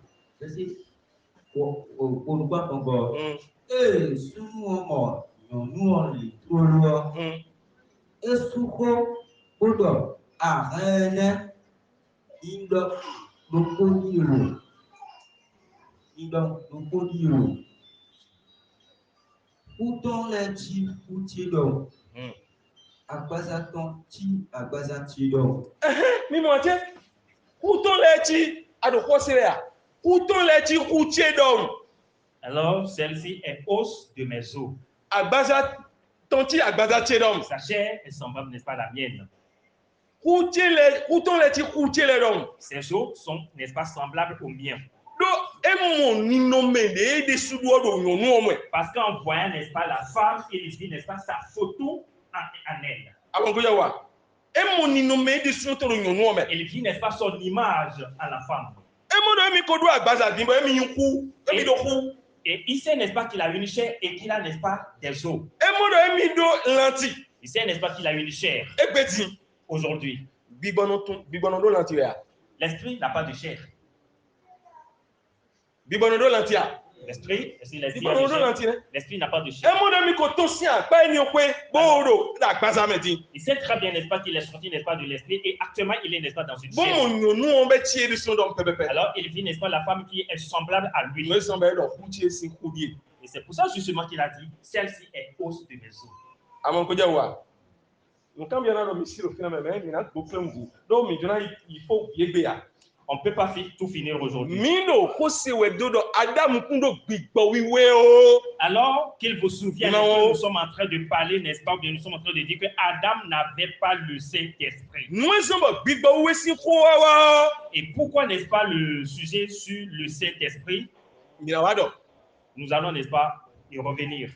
Pourtant les ti fouti donc. Agbazaton ti agbazati donc. Mi moitié. Pourtant les ti adokosea. Pourtant les ti fouti donc. Alors celle-ci est os de mes os. Agbazaton ti agbazati donc. Sa chair est semblable, n'est-ce pas, la mienne. Pourtant les ti fouti donc. Ses os sont, n'est-ce pas, semblables aux miens. Parce qu'en voyant, n'est-ce pas, la femme, il dit, n'est-ce pas, sa photo en elle. Il dit, n'est-ce pas, son image à la femme. Et il sait, n'est-ce pas, qu'il a une chair et qu'il a, n'est-ce pas, des os. Il sait, n'est-ce pas, qu'il a une chair. Aujourd'hui, l'esprit n'a pas de chair. L'esprit n'a pas de chair. Il sait très bien, n'est-ce pas, qu'il est sorti, n'est-ce pas, de l'esprit et actuellement il est, n'est-ce pas, dans une chair. Alors il vit, n'est-ce pas, la femme qui est semblable à lui. Et c'est pour ça justement qu'il a dit, celle-ci est os de mes os. Donc quand bien dans missile au final même, il a beaucoup de vous. Donc maintenant il faut bien. On ne peut pas tout finir aujourd'hui. Alors qu'il vous souvienne que nous sommes en train de parler, n'est-ce pas, ou bien nous sommes en train de dire que Adam n'avait pas le Saint-Esprit. Et pourquoi n'est-ce pas le sujet sur le Saint-Esprit? Nous allons, n'est-ce pas, y revenir.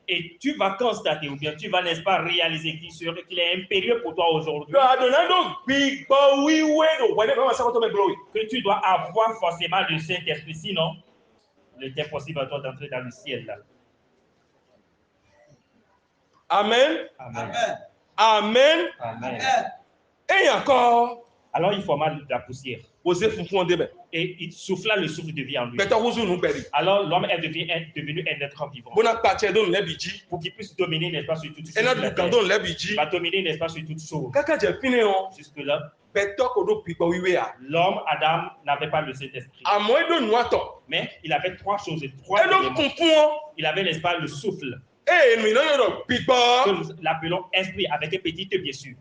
Et tu vas constater, ou bien tu vas, n'est-ce pas, réaliser qu'il est impérieux pour toi aujourd'hui. Que tu dois avoir forcément le Saint-Esprit, sinon, il est impossible à toi d'entrer dans le ciel. Là. Amen. Amen. Amen. Amen. Et encore. Alors il forma de la poussière. Et il souffla le souffle de vie en lui. Alors l'homme est devenu un être vivant. Pour qu'il puisse dominer, n'est-ce pas, sur toutes choses. Il va dominer, n'est-ce pas, sur toutes choses. Jusque-là, l'homme, Adam, n'avait pas le Saint-Esprit. Mais il avait trois choses. Il avait, n'est-ce pas, le souffle. Que nous l'appelons esprit avec un petit E bien sûr.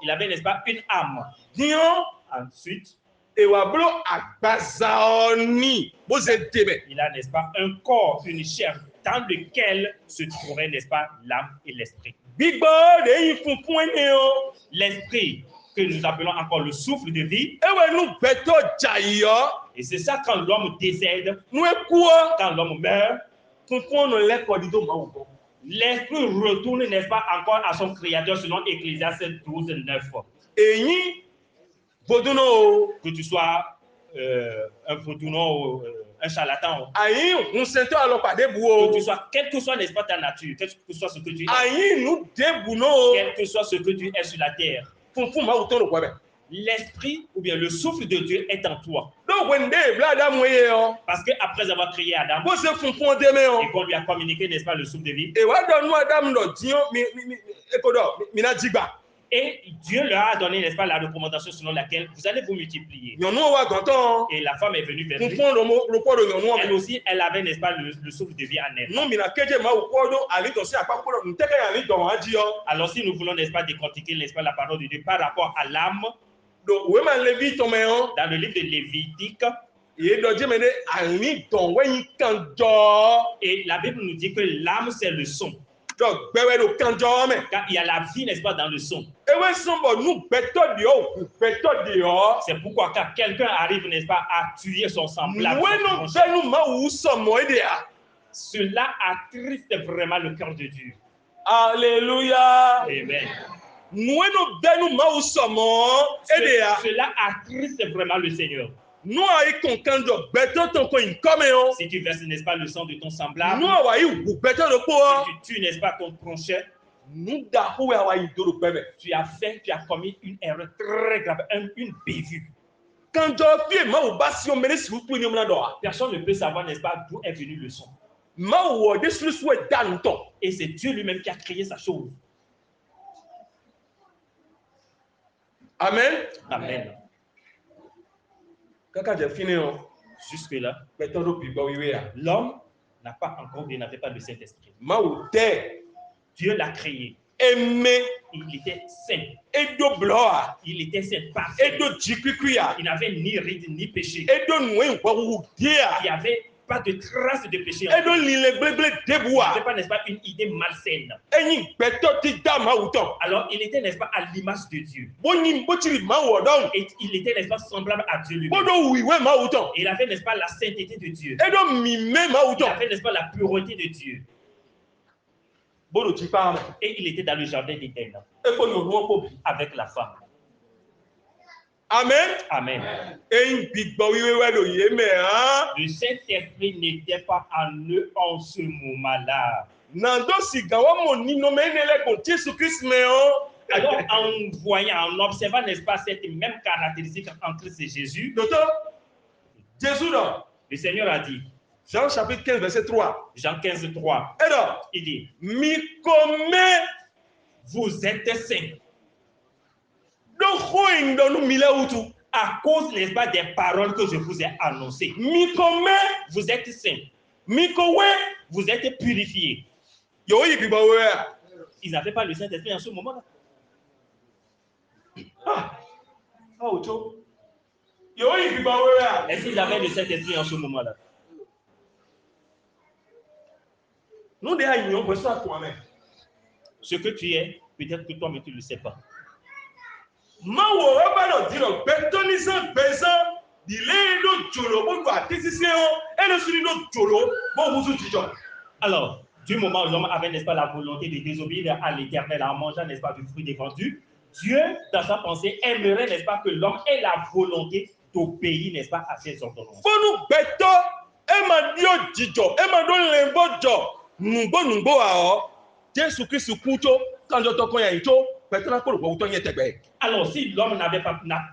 Il avait, n'est-ce pas, une âme. Ensuite, il a, n'est-ce pas, un corps, une chair dans lequel se trouvait, n'est-ce pas, l'âme et l'esprit. L'esprit que nous appelons encore le souffle de vie. Et c'est ça quand l'homme décède, quand l'homme meurt, l'esprit retourne, n'est-ce pas, encore à son créateur selon Ecclésiaste 12, 9. Que tu sois un vaudounon, un charlatan, que tu sois, quelle que soit, n'est-ce pas, ta nature, quel que soit ce que tu es, quel que soit ce que tu es sur la terre, l'esprit ou bien le souffle de Dieu est en toi. Parce qu'après avoir créé Adam, et qu'on lui a communiqué, n'est-ce pas, le souffle de vie, et Dieu leur a donné, n'est-ce pas, la recommandation selon laquelle vous allez vous multiplier. Et la femme est venue vers lui. Elle aussi, elle avait, n'est-ce pas, le souffle de vie en elle. Alors si nous voulons, n'est-ce pas, décortiquer, n'est-ce pas, la parole de Dieu par rapport à l'âme, dans le livre de Lévitique, et la Bible nous dit que l'âme, c'est le son. Car il y a la vie, n'est-ce pas, dans le son. C'est pourquoi quand quelqu'un arrive, n'est-ce pas, à tuer son semblable, cela attriste vraiment le cœur de Dieu. Alléluia. Amen. Cela attriste vraiment le Seigneur. Si tu verses, n'est-ce pas, le sang de ton semblable, si tu tues, n'est-ce pas, ton prochain, tu as commis une erreur très grave, une bévue. Personne ne peut savoir, n'est-ce pas, d'où est venu le son. Et c'est Dieu lui-même qui a créé sa chose. Amen. Amen. Jusque-là, l'homme n'avait pas le Saint-Esprit. Dieu l'a créé. Aimé. Il était saint. Il était saint, parfait. Il n'avait ni ride ni péché. Il n'y avait pas de trace de péché. Il n'avait pas, n'est-ce pas, une idée malsaine. Alors il était, n'est-ce pas, à l'image de Dieu. Et il était, n'est-ce pas, semblable à Dieu lui-même. Et il avait, n'est-ce pas, la sainteté de Dieu. Il avait, n'est-ce pas, la pureté de Dieu. Et il était dans le jardin d'Éden avec la femme. Amen. Amen. Le Saint-Esprit n'était pas en eux en ce moment-là. Alors, en voyant, en observant, n'est-ce pas, cette même caractéristique en Christ et Jésus, le Seigneur a dit, Jean chapitre 15, verset 3. Jean 15, 3. Alors, il dit, vous êtes saints. À cause, n'est-ce pas, des paroles que je vous ai annoncées. Vous êtes saints. Vous êtes purifiés. Ils n'avaient pas le Saint-Esprit en ce moment-là. Est-ce qu'ils avaient le Saint-Esprit en ce moment-là? Ce que tu es, peut-être que toi, mais tu ne le sais pas. Alors, du moment où l'homme avait, n'est-ce pas, la volonté de désobéir à l'Éternel en mangeant, n'est-ce pas, du fruit défendu, Dieu, dans sa pensée, aimerait, n'est-ce pas, que l'homme ait la volonté d'obéir, n'est-ce pas, à ses ordonnances. Alors, si l'homme n'a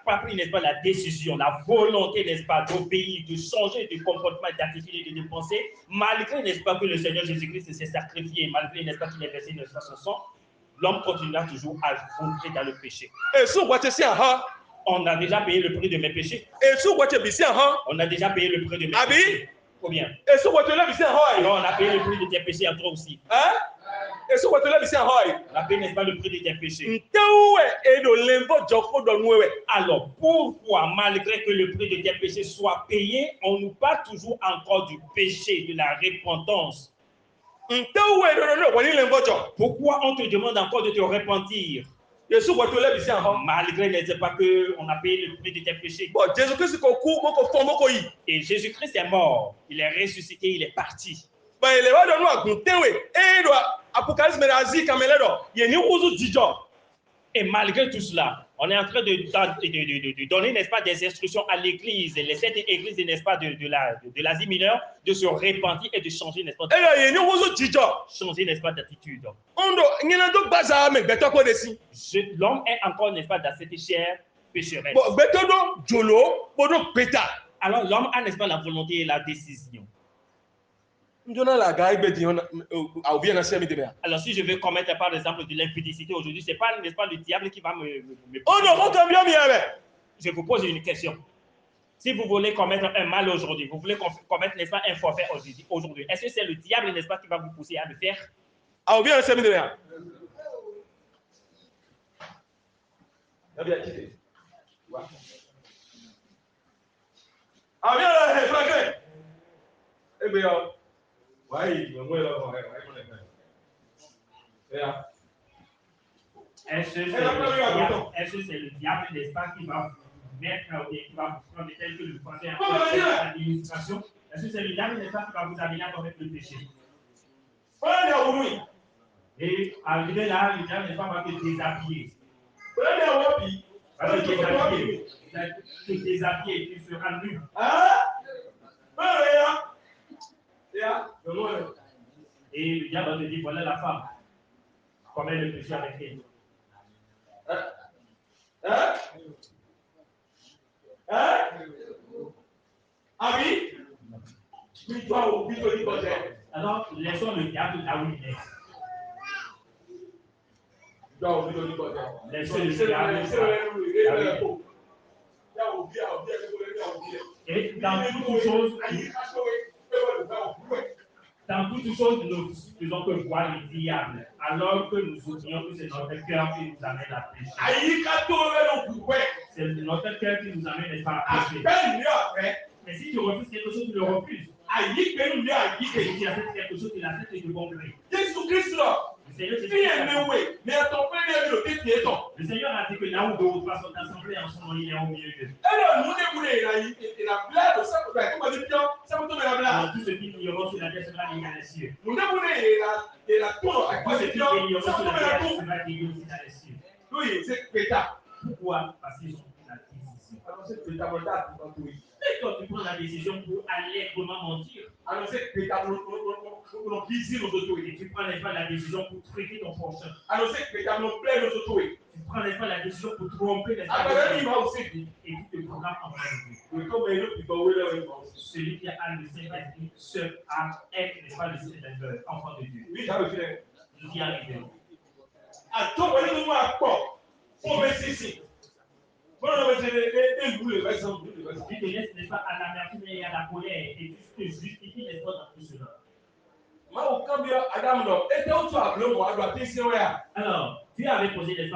pas pris, n'est-ce pas, la décision, la volonté, n'est-ce pas, d'obéir, de changer de comportement, d'attitude et de pensée, malgré, n'est-ce pas, que le Seigneur Jésus-Christ s'est sacrifié, malgré, n'est-ce pas, qu'il ait versé, n'est-ce pas, son sang, l'homme continuera toujours à rentrer dans le péché. On a déjà payé le prix de mes péchés. On a déjà payé le prix de mes péchés. Combien? Alors, on a payé le prix de tes péchés à toi aussi. On a payé, n'est-ce pas, le prix de tes péchés. Alors, pourquoi, malgré que le prix de tes péchés soit payé, on nous parle toujours encore du péché, de la repentance? Pourquoi on te demande encore de te repentir? Malgré, n'est-ce pas, qu'on a payé le prix de tes péchés. Et Jésus-Christ est mort, il est ressuscité, il est parti. Et malgré tout cela, on est en train de donner, n'est-ce pas, des instructions à l'Église, les sept églises, n'est-ce pas, de l'Asie mineure, de se repentir et de changer, n'est-ce pas, changer, n'est-ce pas, d'attitude. L'homme est encore, n'est-ce pas, dans cette chair pécheresse. Alors l'homme a, n'est-ce pas, la volonté et la décision. Alors si je veux commettre par exemple de l'impudicité aujourd'hui, c'est pas, n'est-ce pas, le diable qui va me Je vous pose une question. Si vous voulez commettre un mal aujourd'hui, vous voulez commettre, n'est-ce pas, un forfait aujourd'hui, est-ce que c'est le diable, n'est-ce pas, qui va vous pousser à le faire? Est-ce que c'est le diable, n'est-ce pas, qui va vous mettre, qui va vous prendre tel que le français à l'administration? Est-ce que c'est le diable, n'est-ce pas, qui va vous amener à commettre le péché? Et arrivé là, le diable, n'est-ce pas, va te déshabiller. Va te déshabiller, tu seras nu. Et le diable va te dire, voilà la femme. Commets le péché avec elle. Alors, laissons le diable là où il est. Laissons le diable là où il est. Et dans toutes choses, nous faisons que voir le diable, alors que nous soutenons que c'est notre cœur qui nous amène à pécher. C'est notre cœur qui nous amène, n'est-ce pas, à pécher. Mais si tu refuses quelque chose, tu le refuses. Si tu acceptes quelque chose, tu l'acceptes de bon gré. Le Seigneur a dit que là où deux ou trois sont assemblés, en ce moment, il est au milieu d'eux. Alors, tout ce qui ignorent sur la terre sera lié dans les cieux. Tout ce qui ignorent sur la terre sera lié aussi dans les cieux. Pourquoi? Parce qu'ils ont pris la décision. Et quand tu prends la décision pour allègrement mentir, et tu prends, n'est-ce pas, la décision pour traiter ton prochain, tu prends, n'est-ce pas, la décision pour tromper, n'est-ce pas, et tu te programmes en train de Dieu. Celui qui a le Saint-Esprit seul à être, n'est-ce pas, le Saint-Esprit, enfant de Dieu. Nous y arrivons. Tu te laisses, n'est-ce pas, à l'amertume et à la colère, et tu te justifies, n'est-ce pas, dans tout cela. Alors, Dieu avait posé cette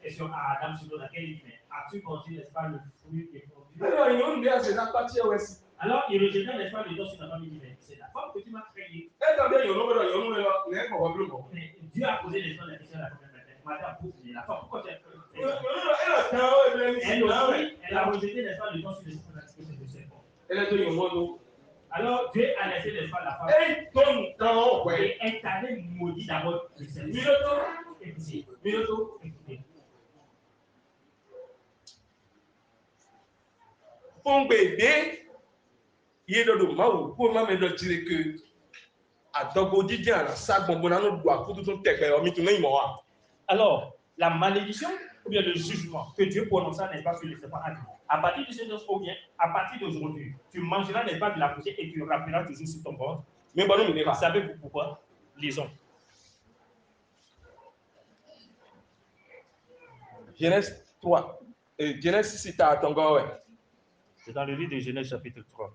question à Adam sur laquelle il dit, as-tu mangé, n'est-ce pas, le fruit des produits? Alors, il rejeta, n'est-ce pas, le dos sur la femme, il dit, mais c'est la femme que tu m'as créée. Dieu a posé, n'est-ce pas, la question à la femme, madame, la femme, pourquoi tu as fait? Elle a rejeté, n'est-ce pas, le dos sur le serpent. Alors Dieu a laissé, n'est-ce pas, la femme. Et elle t'avait maudit d'abord le serpent. Écoutez. Alors, la malédiction ou bien le jugement que Dieu prononça, n'est-ce pas, sur les serpents, à partir de ce jour, ou bien à partir d'aujourd'hui, tu mangeras, n'est-ce pas, de la poussière et tu ramèneras toujours sur ton ventre. Mais bon, savez-vous pourquoi? Lisons. Genèse 3. Genèse 6, c'est dans le livre de Genèse chapitre 3.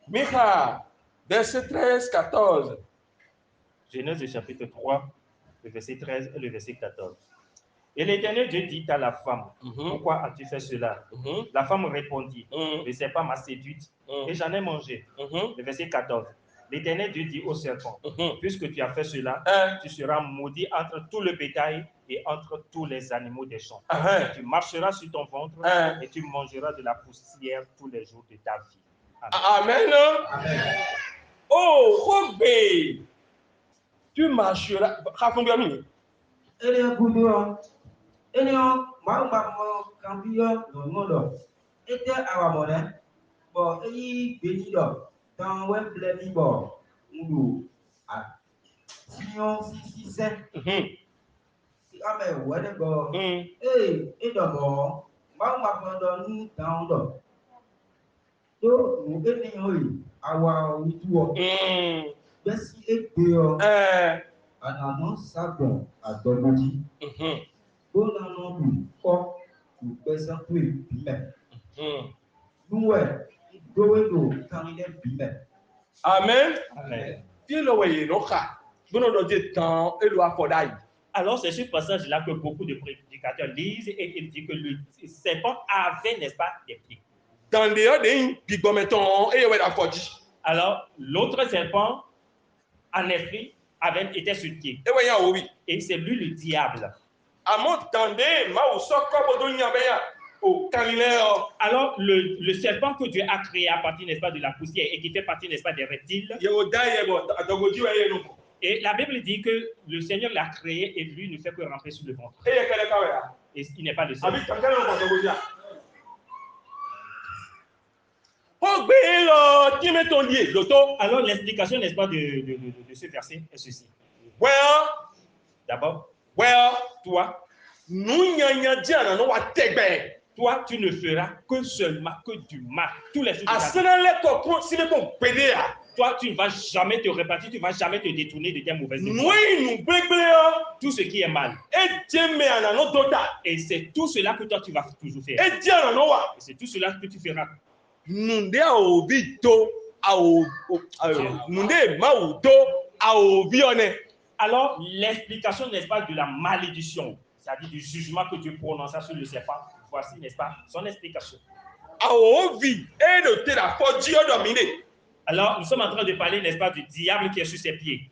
Micha, verset 13, 14. Genèse chapitre 3, le verset 13 et le verset 14. Et l'Éternel Dieu dit à la femme, pourquoi as-tu fait cela? La femme répondit, le serpent m'a séduite et j'en ai mangé. Le verset 14. L'Éternel Dieu dit au serpent, puisque tu as fait cela, tu seras maudit entre tout le bétail et entre tous les animaux des champs. Tu marcheras sur ton ventre et tu mangeras de la poussière tous les jours de ta vie. Amen. Amen. Oh, Robé, tu marcheras. Amen. Alors, c'est ce passage-là que beaucoup de prédicateurs lisent et ils disent que le serpent avait, n'est-ce pas, des pieds. Alors, l'autre serpent, en effet, était sur pied. Et c'est lui le diable. Alors, le serpent que Dieu a créé à partir, n'est-ce pas, de la poussière et qui fait partie, n'est-ce pas, des reptiles. Et la Bible dit que le Seigneur l'a créé et lui ne fait que ramper sur le ventre. Et il n'est pas le seul. Alors, l'explication, n'est-ce pas, de ce verset est ceci. D'abord, toi, tu ne feras que seulement que du mal. Tous les jours de ta vie. Toi, tu ne vas jamais te répartir, tu ne vas jamais te détourner de tes mauvaises œuvres. Tout ce qui est mal. Et c'est tout cela que toi, tu vas toujours faire. Et c'est tout cela que tu feras. Alors, l'explication, n'est-ce pas, de la malédiction, c'est-à-dire du jugement que Dieu prononça sur le serpent, voici, n'est-ce pas, son explication. Alors, nous sommes en train de parler, n'est-ce pas, du diable qui est sur ses pieds.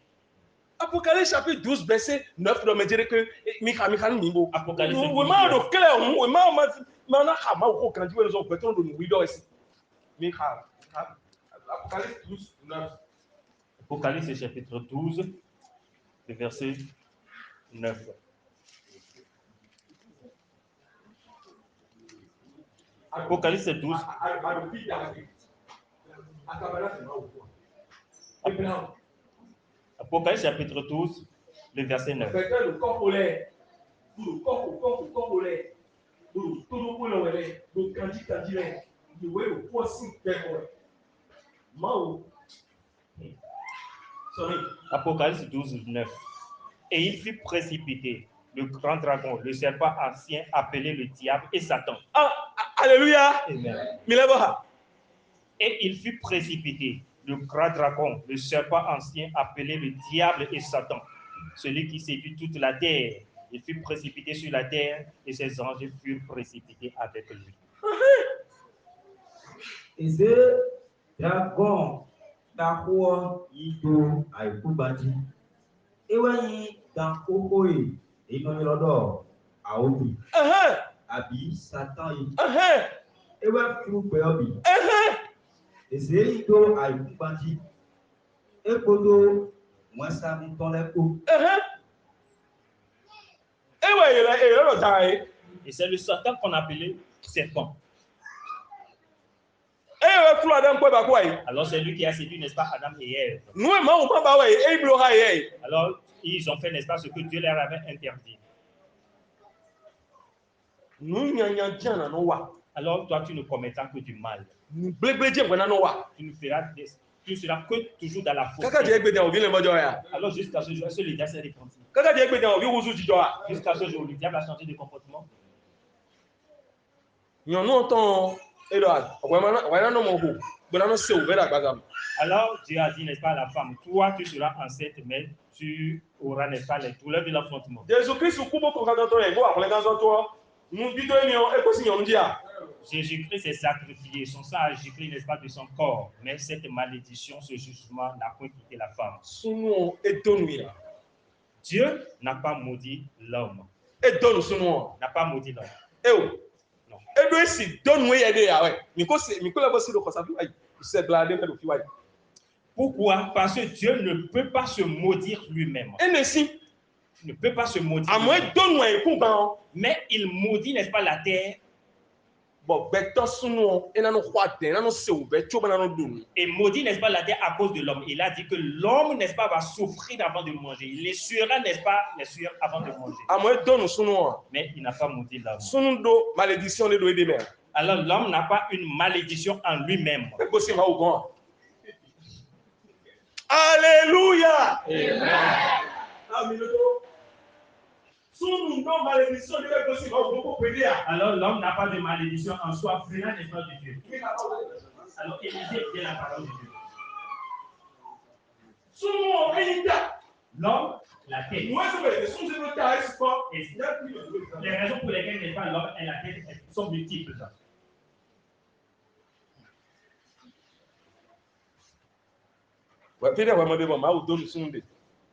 Apocalypse chapitre 12, verset 9, on me dirait que Apocalypse 12, Apocalypse chapitre 12, le verset 9. Apocalypse 12. Apocalypse chapitre 12, le verset 9. Apocalypse 12, 9. Et il fut précipité, le grand dragon, le serpent ancien appelé le diable et Satan. Alléluia. Amen. Mileboha. Et il fut précipité, le grand dragon, le serpent ancien appelé le diable et Satan, celui qui séduit toute la terre. Il fut précipité sur la terre et ses anges furent précipités avec lui. Et ce dragon, Tahua, Ito, Aikubati, Ewayi, Tahoe, et non l'odor, Aobi, Abi, Satan, Ewa Fupeobi, et ce Ito, Aikubati, Ekodo, moi ça me tombe les coups. Et c'est le Satan qu'on appelait serpent. Alors c'est lui qui a séduit, n'est-ce pas, Adam et Ève. Alors ils ont fait, n'est-ce pas, ce que Dieu leur avait interdit. Alors toi tu ne commettras que du mal. Tu ne seras que toujours dans la faute. Alors jusqu'à ce jour, est-ce que le diable s'est repenti? Jusqu'à ce jour, le diable a changé de comportement. Alors Dieu a dit, n'est-ce pas, à la femme, toi tu seras enceinte, mais tu auras, n'est-ce pas, les douleurs de l'affrontement. Jésus-Christ s'est sacrifié, son sang a giclé, n'est-ce pas, de son corps, mais cette malédiction, ce jugement n'a point quitté la femme. Dieu n'a pas maudit l'homme. N'a pas maudit l'homme. Non. Pourquoi? Parce que Dieu ne peut pas se maudire lui-même. Il ne peut pas se maudire lui-même. Mais il maudit, n'est-ce pas, la terre. Et maudit, n'est-ce pas, la terre à cause de l'homme. Il a dit que l'homme, n'est-ce pas, va souffrir avant de manger. Il les suera, n'est-ce pas, les sueur avant de manger. Mais il n'a pas maudit l'homme. Alors l'homme n'a pas une malédiction en lui-même. Alléluia. Amen. Alors l'homme n'a pas de malédiction en soi, venant, n'est-ce pas, de Dieu. Alors Élisée dit la parole de Dieu. L'homme, la tête. Les raisons pour lesquelles, n'est-ce pas, l'homme et la tête sont multiples.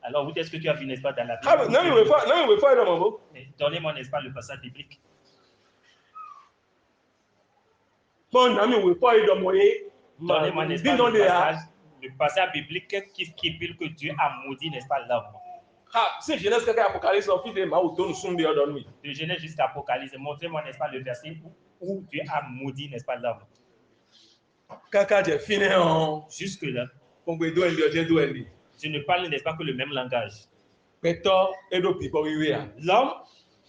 Alors, où est-ce que tu as vu, n'est-ce pas, dans la Bible? Donnez-moi, n'est-ce pas, le passage biblique. Donnez-moi, n'est-ce pas, le passage biblique qui stipule que Dieu a maudit, n'est-ce pas, l'homme. De Genèse jusqu'à Apocalypse, montrez-moi, n'est-ce pas, le verset où Dieu a maudit, n'est-ce pas, l'homme. Jusque-là, je ne parle, n'est-ce pas, que le même langage. L'homme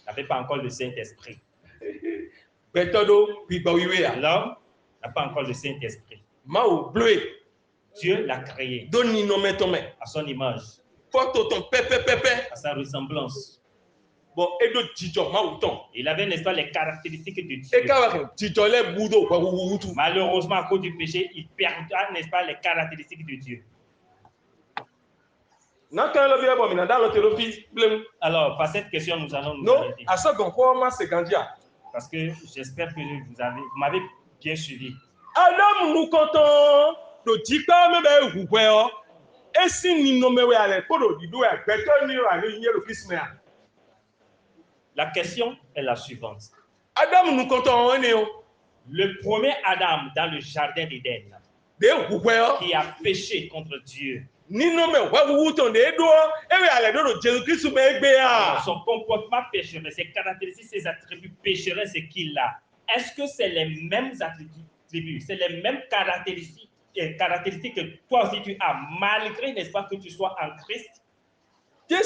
n'avait pas encore le Saint-Esprit. L'homme n'a pas encore le Saint-Esprit. Dieu l'a créé à son image, à sa ressemblance. Il avait, n'est-ce pas, les caractéristiques de Dieu. Malheureusement, à cause du péché, il perdra, n'est-ce pas, les caractéristiques de Dieu. Alors, par cette question, nous allons nous arrêter. Parce que j'espère que vous m'avez bien suivi. Adam nous comptons de Dika me be esi ni no mewe ale podo dido e beto ni ra ni yelo kisme. La question est la suivante. Adam nous comptons le premier Adam dans le jardin d'Éden qui a péché contre Dieu. Son comportement péchereux, ses caractéristiques, ses attributs péchereux, c'est qu'il a. Est-ce que c'est les mêmes attributs, c'est les mêmes caractéristiques que toi aussi tu as, malgré, n'est-ce pas, que tu sois en Christ? Il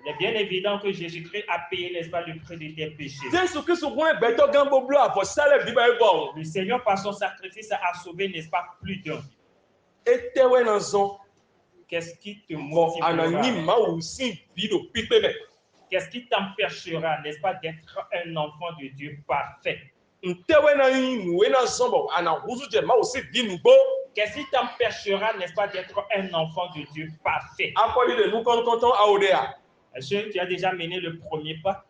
est bien évident que Jésus-Christ a payé, n'est-ce pas, le prix de tes péchés. Le Seigneur, par son sacrifice, a sauvé, n'est-ce pas, plus d'un. Qu'est-ce qui te motive? Qu'est-ce qui t'empêchera, n'est-ce pas, d'être un enfant de Dieu parfait? Qu'est-ce qui t'empêchera, n'est-ce pas, d'être un enfant de Dieu parfait? Est-ce que tu as déjà mené le premier pas?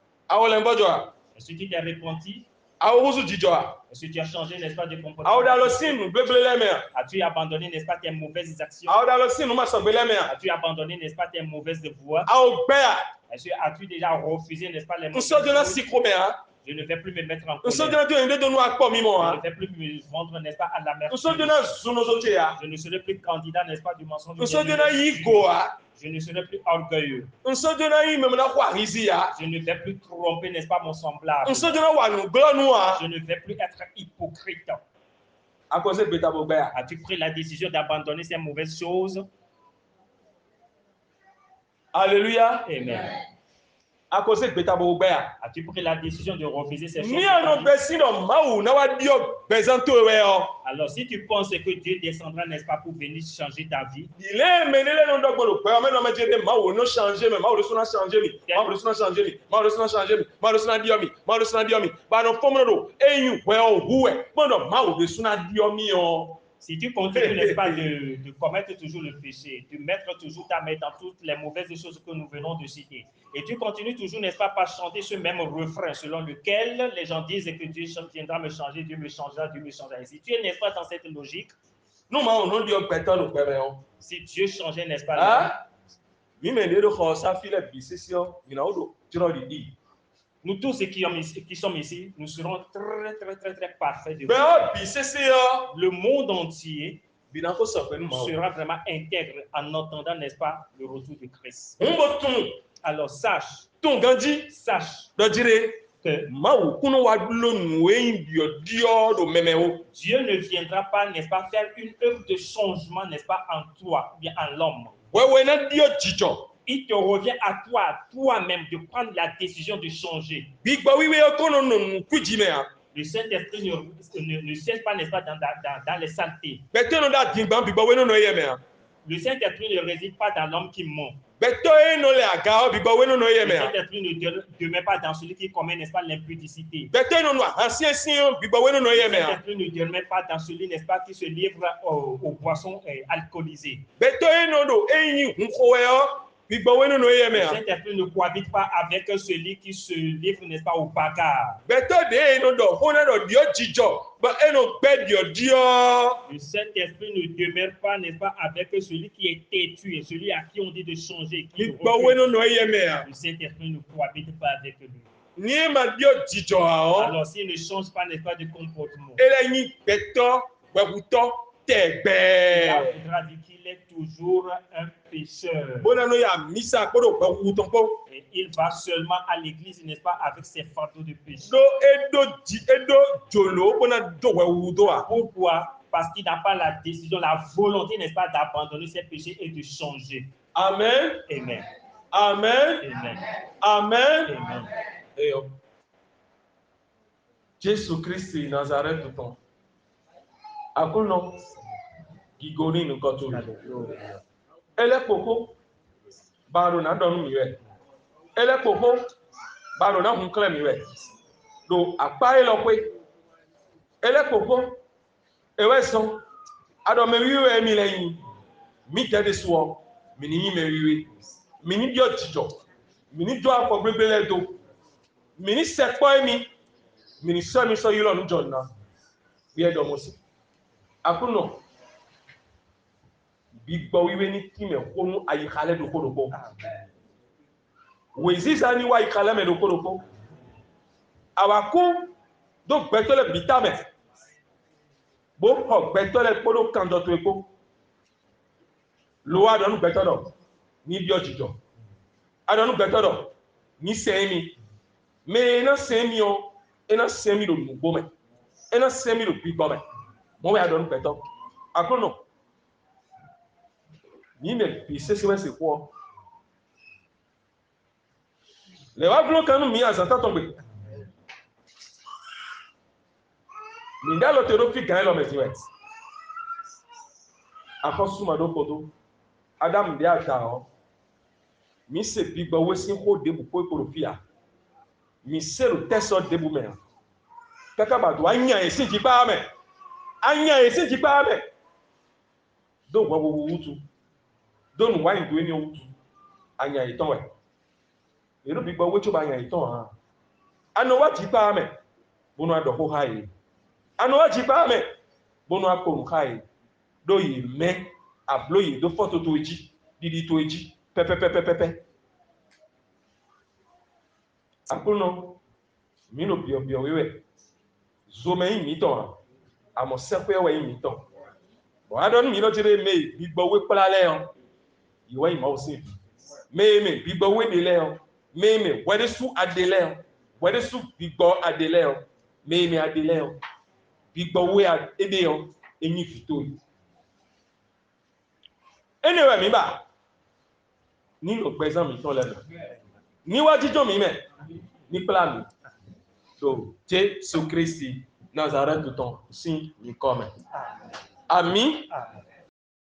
Est-ce que tu t'es repenti? Est-ce que tu as changé, n'est-ce pas, de comportement? As-tu abandonné, n'est-ce pas, tes mauvaises actions? As-tu abandonné, n'est-ce pas, tes mauvaises voies? Est-ce que as-tu déjà refusé, n'est-ce pas, les mauvaises choses? Je ne vais plus me mettre en colère. Je ne vais plus me vendre, n'est-ce pas, à l'amertume. Je ne serai plus candidat, n'est-ce pas, du mensonge. Je ne serai plus orgueilleux. Je ne vais plus tromper, n'est-ce pas, mon semblable. Je ne vais plus être hypocrite. As-tu pris la décision d'abandonner ces mauvaises choses? Alléluia. Amen. As-tu pris la décision de refuser ces choses? Alors, si tu penses que Dieu descendra, n'est-ce pas, pour venir changer ta vie, si tu continues, n'est-ce pas, de commettre toujours le péché, de mettre toujours ta main dans toutes les mauvaises choses que nous venons de citer, et tu continues toujours, n'est-ce pas, par chanter ce même refrain selon lequel les gens disent que Dieu viendra me changer, Dieu me changera, Dieu me changera. Et si tu es, n'est-ce pas, dans cette logique, si Dieu changeait, n'est-ce pas, nous tous ceux qui sommes ici, nous serons très parfaits de vous. Le monde entier sera vraiment intègre en entendant, n'est-ce pas, le retour de Christ. Alors sache que Dieu ne viendra pas, n'est-ce pas, faire une œuvre de changement, n'est-ce pas, en toi, bien en l'homme. Il te revient à toi-même, de prendre la décision de changer. Le Saint-Esprit ne cesse pas, n'est-ce pas, dans les saletés. Le Saint-Esprit ne réside pas dans l'homme qui ment. Le Saint-Esprit ne demeure pas dans celui qui commet, n'est-ce pas, l'impudicité. Le Saint-Esprit ne demeure pas dans celui, n'est-ce pas, qui se livre aux boissons alcoolisées. Le Saint-Esprit ne cohabite pas avec celui qui se livre, n'est-ce pas, aux bagarres. Le Saint-Esprit ne demeure pas, n'est-ce pas, avec celui qui est têtu et celui à qui on dit de changer. Le Saint-Esprit ne cohabite pas avec lui. Alors s'il ne change pas, n'est-ce pas, de comportement, il faudra dire qu'il est toujours un pécheur. Et il va seulement à l'église, n'est-ce pas, avec ses fardeaux de péché. Pourquoi? Parce qu'il n'a pas la décision, la volonté, n'est-ce pas, d'abandonner ses péchés et de changer. Amen. Amen. Amen. Amen. Amen. Amen. Jésus Christ Nazareth ton. Akuno gigoni nukoto. Ele koko baro na donu miwe. Ele koko baro na hunkle miwe. Do apa elokwe. Ele koko ewe son ado mewiwe mi leyin. Mi tede so mi ni mewiwe. Mi ni dio tijo. Mi ni jo afọ gbebele do. Mi ni sepo mi. Mi ni so mi so yilo nu jonna. Bi edo mo si. Akuno bigbo wiwe ni time honu ayikale do kodoko. Weziza ni wa ikale me do kodoko. Awaku do gbetole bitame. Bo ho gbetole kodo kanjo to eko. Lo adonu gbetodo ni bi ojijo. Adonu gbetodo ni semi. Me na semi o, ena semi do nugbo me. Ena semi do bigbo me. Mo we adonu gbeto. Akuno ni me pise se we se ko le wa glo kanu mi azanta tombe mi ndalo te do fi gan lo me ti wet akosu ma do kodo adam bi ata o mi se bigba wesi ho debu ko ekorofia mi se ro teso debu me kaka ba do anya esi jipa me do wa wo wutu do nu wa ndo eni wutu anya iton we ero bigba wecho ba anya iton ha ano wa jipa me bonu ado ho hai ano wa jipa me bonu akon hai do yi me ablo yi do foto to eji didi to eji pepe akuno mino bio wewe zome yi miton amo sekwe we yi miton bo adon mi no jire me bigbo we pala le on iwe yi mo sin me bigbo we de le on me wede su ade le on wede su bigbo ade le on me ade le on bigbo we ade on enyi fito yi anyway mi ba ni lo pesan mi ton le ni wa jijo mi me ni plan mi so Jésus Christ Nazareth ton si mi come ami